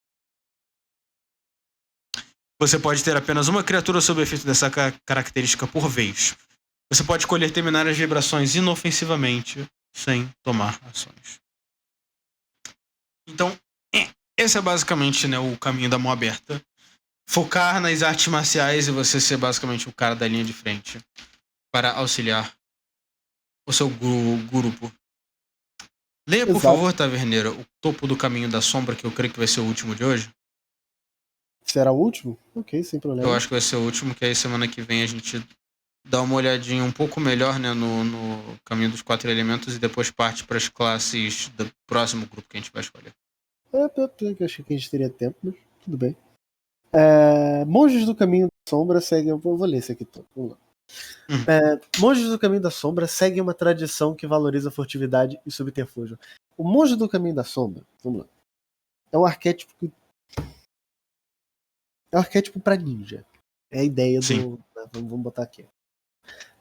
Você pode ter apenas uma criatura sob efeito dessa característica por vez. Você pode escolher terminar as vibrações inofensivamente, sem tomar ações. Então, esse é basicamente, né, o caminho da mão aberta. Focar nas artes marciais e você ser basicamente o cara da linha de frente para auxiliar o seu grupo. Leia, por favor, Taverneira, o topo do caminho da sombra, que eu creio que vai ser o último de hoje. Será o último? Ok, sem problema. Eu acho que vai ser o último, que aí semana que vem a gente dá uma olhadinha um pouco melhor, né, no caminho dos 4 elementos e depois parte para as classes do próximo grupo que a gente vai escolher. Eu achei que a gente teria tempo, mas tudo bem. Monges do Caminho da Sombra seguem... Eu vou ler esse aqui todo. Vamos lá. Monges do Caminho da Sombra seguem uma tradição que valoriza furtividade e subterfúgio. O Monge do Caminho da Sombra, vamos lá, é um arquétipo que... É um arquétipo pra ninja. É a ideia do... Vamos botar aqui.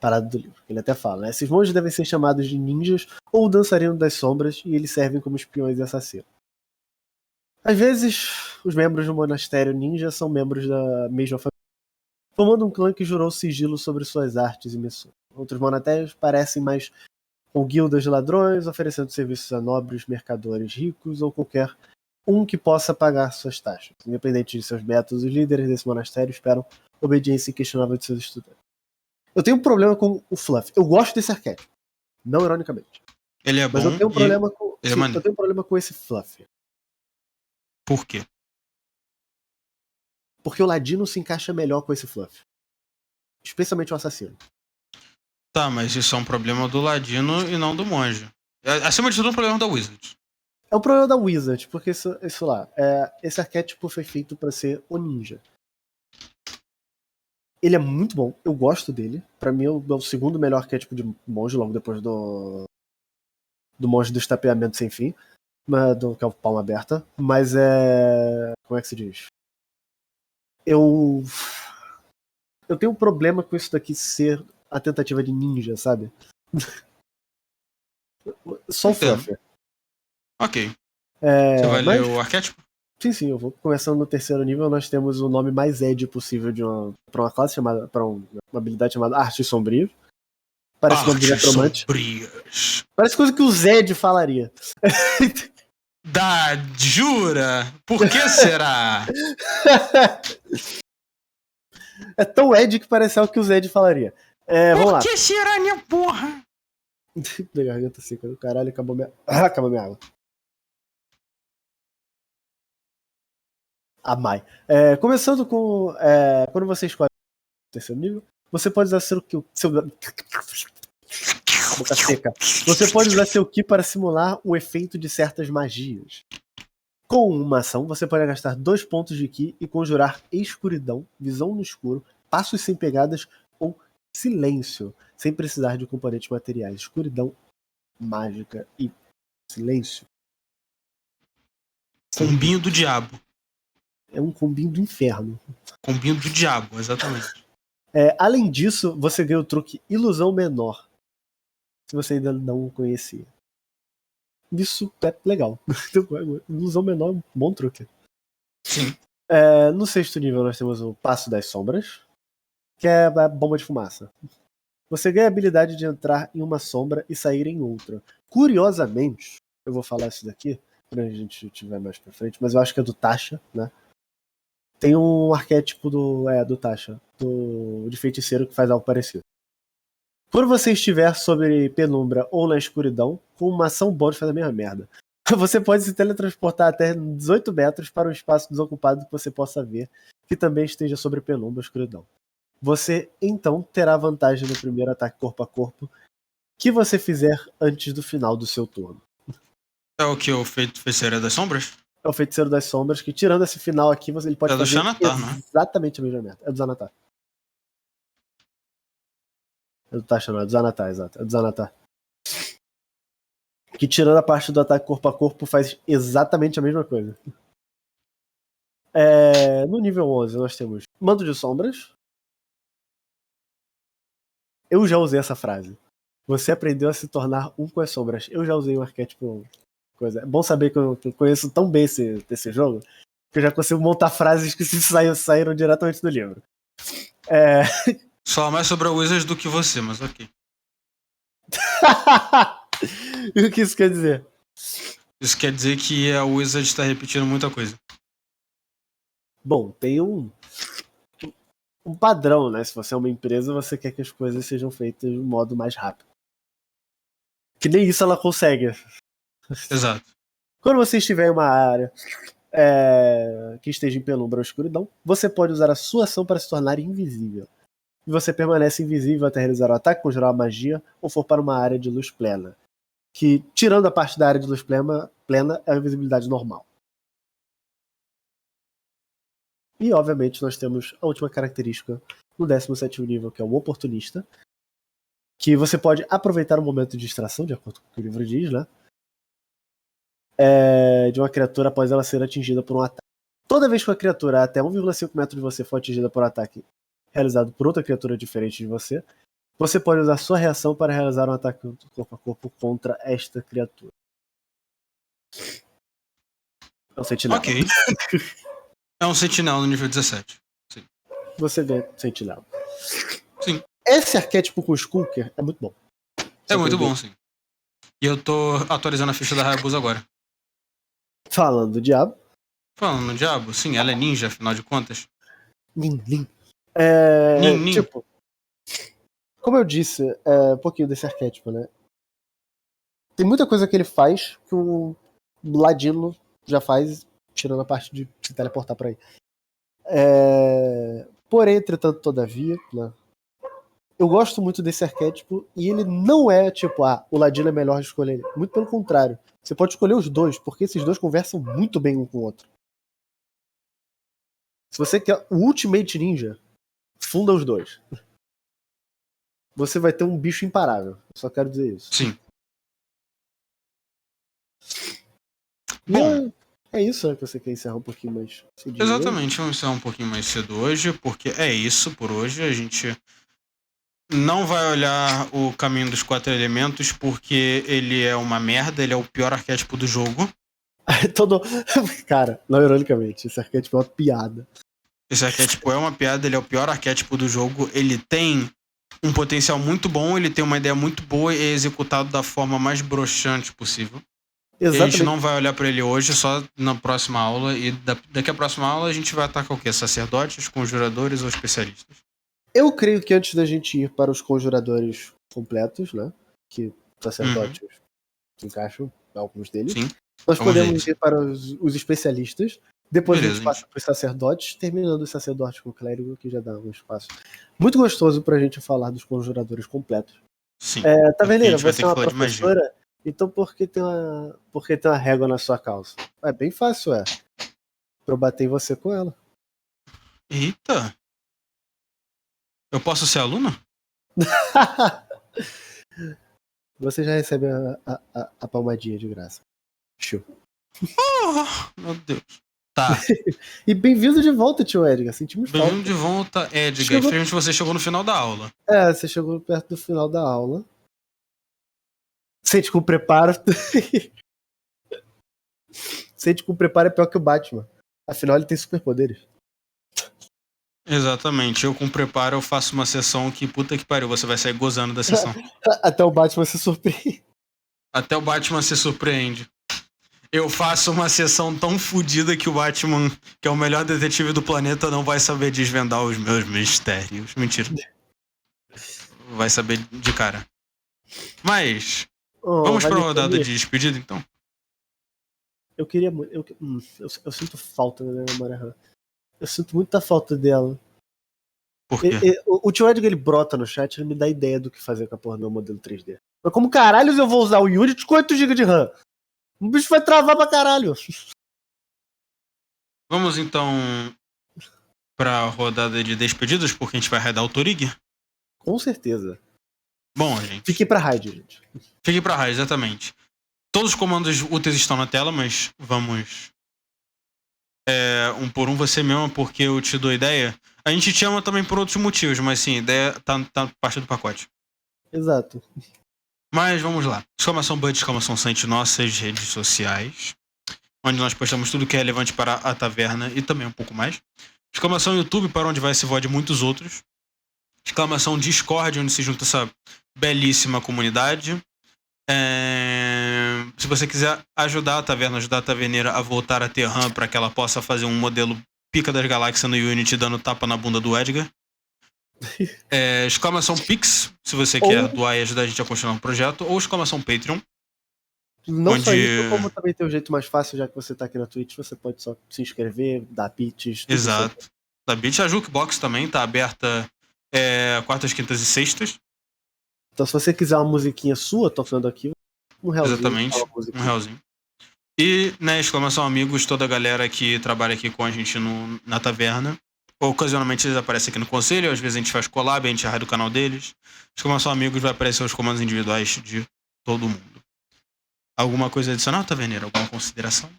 Parada do livro. Ele até fala, né? Esses monges devem ser chamados de ninjas ou dançarinos das sombras e eles servem como espiões e assassinos. Às vezes, os membros do monastério ninja são membros da mesma família, formando um clã que jurou sigilo sobre suas artes e missões. Outros monastérios parecem mais com guildas de ladrões, oferecendo serviços a nobres, mercadores ricos ou qualquer um que possa pagar suas taxas. Independente de seus métodos, os líderes desse monastério esperam obediência inquestionável de seus estudantes. Eu tenho um problema com o Fluff. Eu gosto desse arquétipo. Não ironicamente. Ele é bom. Mas eu tenho um problema com... eu tenho um problema com esse Fluff. Por quê? Porque o Ladino se encaixa melhor com esse Fluff. Especialmente o assassino. Tá, mas isso é um problema do Ladino e não do monge. Acima de tudo, é um problema da Wizard. É um problema da Wizard, porque isso lá... esse arquétipo foi feito pra ser o ninja. Ele é muito bom, eu gosto dele. Pra mim é o segundo melhor arquétipo de monge, logo depois do monge do estapeamento sem fim, que é o palma aberta. Mas como é que se diz? Eu tenho um problema com isso daqui ser a tentativa de ninja, sabe? Só o Fluffer. Ok. Você vai ler o arquétipo? Sim, eu vou. Começando no 3º nível, nós temos o nome mais Ed possível pra uma classe chamada. Pra uma habilidade chamada Artes Sombrias. Parece nome de necromante. Parece coisa que o Zed falaria. Jura? Por que será? É tão Ed que parece algo que o Zed falaria. Vamos lá. Por que será, minha porra? Minha garganta seca do caralho, acabou minha água. Amai. Começando com... quando você escolhe o 3º nível, você pode usar seu boca seca. Você pode usar seu Ki para simular o efeito de certas magias. Com uma ação, você pode gastar 2 pontos de Ki e conjurar escuridão, visão no escuro, passos sem pegadas ou silêncio, sem precisar de componentes materiais. Escuridão, mágica e silêncio. Combinho do diabo. É um combinho do inferno. Combinho do diabo, exatamente. Além disso, você ganha o truque Ilusão Menor, se você ainda não o conhecia. Isso é legal. Ilusão Menor é um bom truque. Sim. No 6º nível nós temos o Passo das Sombras, que é a bomba de fumaça. Você ganha a habilidade de entrar em uma sombra e sair em outra. Curiosamente, eu vou falar isso daqui quando a gente estiver mais pra frente, mas eu acho que é do Tasha, né? Tem um arquétipo do Tasha, de feiticeiro, que faz algo parecido. Quando você estiver sobre penumbra ou na escuridão, com uma ação bônus faz a mesma merda. Você pode se teletransportar até 18 metros para um espaço desocupado que você possa ver, que também esteja sobre penumbra ou escuridão. Você, então, terá vantagem no primeiro ataque corpo a corpo que você fizer antes do final do seu turno. É o que o Feiticeiro das Sombras? É o Feiticeiro das Sombras, que tirando esse final aqui, ele pode fazer exatamente a mesma merda. É do Xanatar. É do Tasha, não, é do Xanatar, exato. É do Xanatar. Que tirando a parte do ataque corpo a corpo faz exatamente a mesma coisa. No nível 11 nós temos Manto de Sombras. Eu já usei essa frase. Você aprendeu a se tornar um com as sombras. Eu já usei um arquétipo. Coisa. É bom saber que eu conheço tão bem esse jogo, Eu já consigo montar frases que saíram diretamente do livro. Só mais sobre a Wizards do que você, mas ok. E o que isso quer dizer? Isso quer dizer que a Wizards está repetindo muita coisa. Bom, tem um padrão, né? Se você é uma empresa, você quer que as coisas sejam feitas de um modo mais rápido. Que nem isso ela consegue. Exato. Quando você estiver em uma área que esteja em penumbra ou escuridão, você pode usar a sua ação para se tornar invisível. E você permanece invisível até realizar o ataque, conjurar a magia ou for para uma área de luz plena. Que, tirando a parte da área de luz plena é a invisibilidade normal. E, obviamente, nós temos a última característica no 17º nível, que é o oportunista, que você pode aproveitar o momento de distração, de acordo com o que o livro diz, né? De uma criatura após ela ser atingida por um ataque. Toda vez que uma criatura até 1,5 metros de você for atingida por um ataque realizado por outra criatura diferente de você, você pode usar sua reação para realizar um ataque corpo a corpo contra esta criatura. É um sentinela. Ok. É um sentinela no nível 17. Sim. Você vê sentinela. Sim. Esse arquétipo com o Skulker é muito bom. É muito bom, sim. E eu tô atualizando a ficha da Hayabusa agora. Falando do diabo. Falando no diabo, sim, ela é ninja, afinal de contas. Nin. Nin. Tipo, como eu disse, um pouquinho desse arquétipo, né? Tem muita coisa que ele faz que o Ladino já faz, tirando a parte de se teleportar por aí. Porém, entretanto, todavia, né? Eu gosto muito desse arquétipo e ele não é tipo, o Ladino é melhor de escolher. Muito pelo contrário. Você pode escolher os dois, porque esses dois conversam muito bem um com o outro. Se você quer o Ultimate Ninja, funda os dois. Você vai ter um bicho imparável. Eu só quero dizer isso. Sim. Bom, é isso, né, que você quer encerrar um pouquinho mais cedo. Exatamente, vamos encerrar um pouquinho mais cedo hoje, porque é isso por hoje. A gente não vai olhar o Caminho dos Quatro Elementos, porque ele é uma merda, ele é o pior arquétipo do jogo. Cara, não ironicamente, esse arquétipo é uma piada. Esse arquétipo é uma piada, ele é o pior arquétipo do jogo. Ele tem um potencial muito bom, ele tem uma ideia muito boa e é executado da forma mais broxante possível. Exatamente. A gente não vai olhar pra ele hoje, só na próxima aula. E daqui a próxima aula a gente vai atacar o quê? Sacerdotes, conjuradores ou especialistas? Eu creio que antes da gente ir para os conjuradores completos, né? Que sacerdotes encaixam, alguns deles. Sim. Nós podemos ir para os especialistas. Depois Beleza, a gente passa para os sacerdotes, terminando os sacerdotes com o clérigo, que já dá um espaço muito gostoso pra gente falar dos conjuradores completos. Sim. Taverneira, você é uma professora, então por que tem uma régua na sua calça? É bem fácil, pra eu bater em você com ela. Eita! Eu posso ser aluno? Você já recebe a palmadinha de graça. Show. Oh, meu Deus. Tá. E bem-vindo de volta, tio Edgar. Sentimos falta. Bem-vindo de volta, Edgar. Infelizmente você chegou no final da aula. Você chegou perto do final da aula. Sente com preparo. Sente com preparo é pior que o Batman. Afinal, ele tem superpoderes. Exatamente. Eu com preparo eu faço uma sessão que puta que pariu, você vai sair gozando da sessão. Até o Batman se surpreende. Até o Batman se surpreende. Eu faço uma sessão tão fodida que o Batman, que é o melhor detetive do planeta, não vai saber desvendar os meus mistérios. Mentira. Vai saber de cara. Mas, vamos pra rodada de despedida, então? Eu queria muito. Eu sinto falta da minha memória. Eu sinto muita falta dela. Por quê? O tio Edgar, ele brota no chat, ele me dá ideia do que fazer com a porra do meu modelo 3D. Mas como caralho eu vou usar o Unity com 8 GB de RAM? O bicho vai travar pra caralho. Vamos então pra rodada de despedidas, porque a gente vai raidar o Torig? Com certeza. Bom, gente. Fique pra raid, gente. Fique pra raid, exatamente. Todos os comandos úteis estão na tela, mas vamos um por um você mesmo, porque eu te dou ideia. A gente te ama também por outros motivos, mas sim, a ideia tá parte do pacote. Exato. Mas vamos lá. Exclamação Bud, exclamação Sante, nossas redes sociais. onde nós postamos tudo que é relevante para a taverna e também um pouco mais. Exclamação YouTube, para onde vai esse VOD e muitos outros. Exclamação Discord, onde se junta essa belíssima comunidade. Se você quiser ajudar a taverna, ajudar a taverneira a voltar a ter RAM para que ela possa fazer um modelo pica das galáxias no Unity dando tapa na bunda do Edgar. Exclamação Pix, se você quer doar e ajudar a gente a continuar o projeto. Ou exclamação Patreon. Não só isso, como também tem um jeito mais fácil, já que você tá aqui na Twitch, você pode só se inscrever, dar bits. Exato. Da bits. A Jukebox também tá aberta quartas, quintas e sextas. Então se você quiser uma musiquinha sua tocando aqui, um realzinho. Exatamente, um realzinho. E, né, exclamação amigos, toda a galera que trabalha aqui com a gente na taverna. Ocasionalmente eles aparecem aqui no conselho, às vezes a gente faz collab, a gente arreda o canal deles. Exclamação amigos, vai aparecer os comandos individuais de todo mundo. Alguma coisa adicional, taverneiro? Alguma consideração?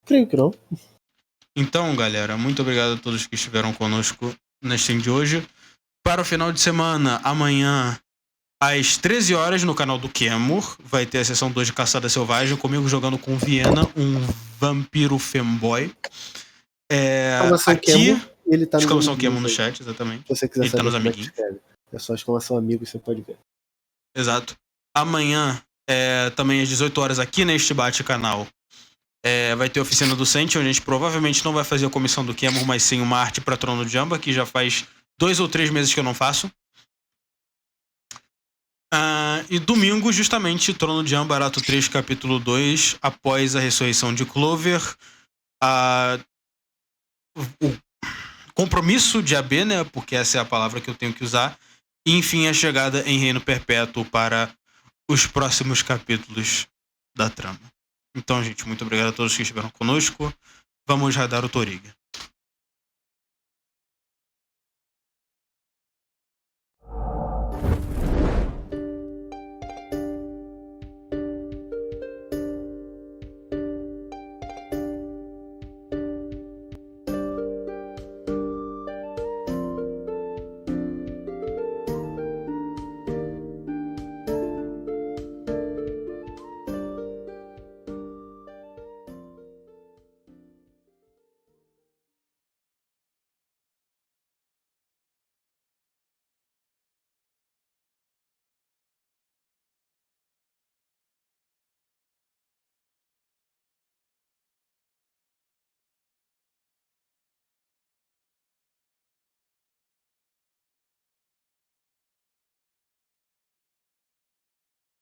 Creio que não. Então, galera, muito obrigado a todos que estiveram conosco na stream de hoje. Para o final de semana, amanhã, às 13 horas, no canal do Kemur, vai ter a sessão 2 de Caçada Selvagem, comigo jogando com Viena, um vampiro femboy. Aqui, ele tá exclamação Kemur no chat, exatamente. Se você quiser ele saber tá nos amiguinhos. É só exclamação amigos, você pode ver. Exato. Amanhã, também às 18 horas, aqui neste bate-canal, vai ter a oficina do Sente, onde a gente provavelmente não vai fazer a comissão do Kemur, mas sim uma arte pra Trono de Jamba, que já faz 2 ou 3 meses que eu não faço. E domingo, justamente, Trono de Jamba, Barato 3, capítulo 2, após a ressurreição de Clover, o compromisso de AB, né, porque essa é a palavra que eu tenho que usar, e enfim a chegada em Reino Perpétuo para os próximos capítulos da trama. Então, gente, muito obrigado a todos que estiveram conosco. Vamos radar o Toriga.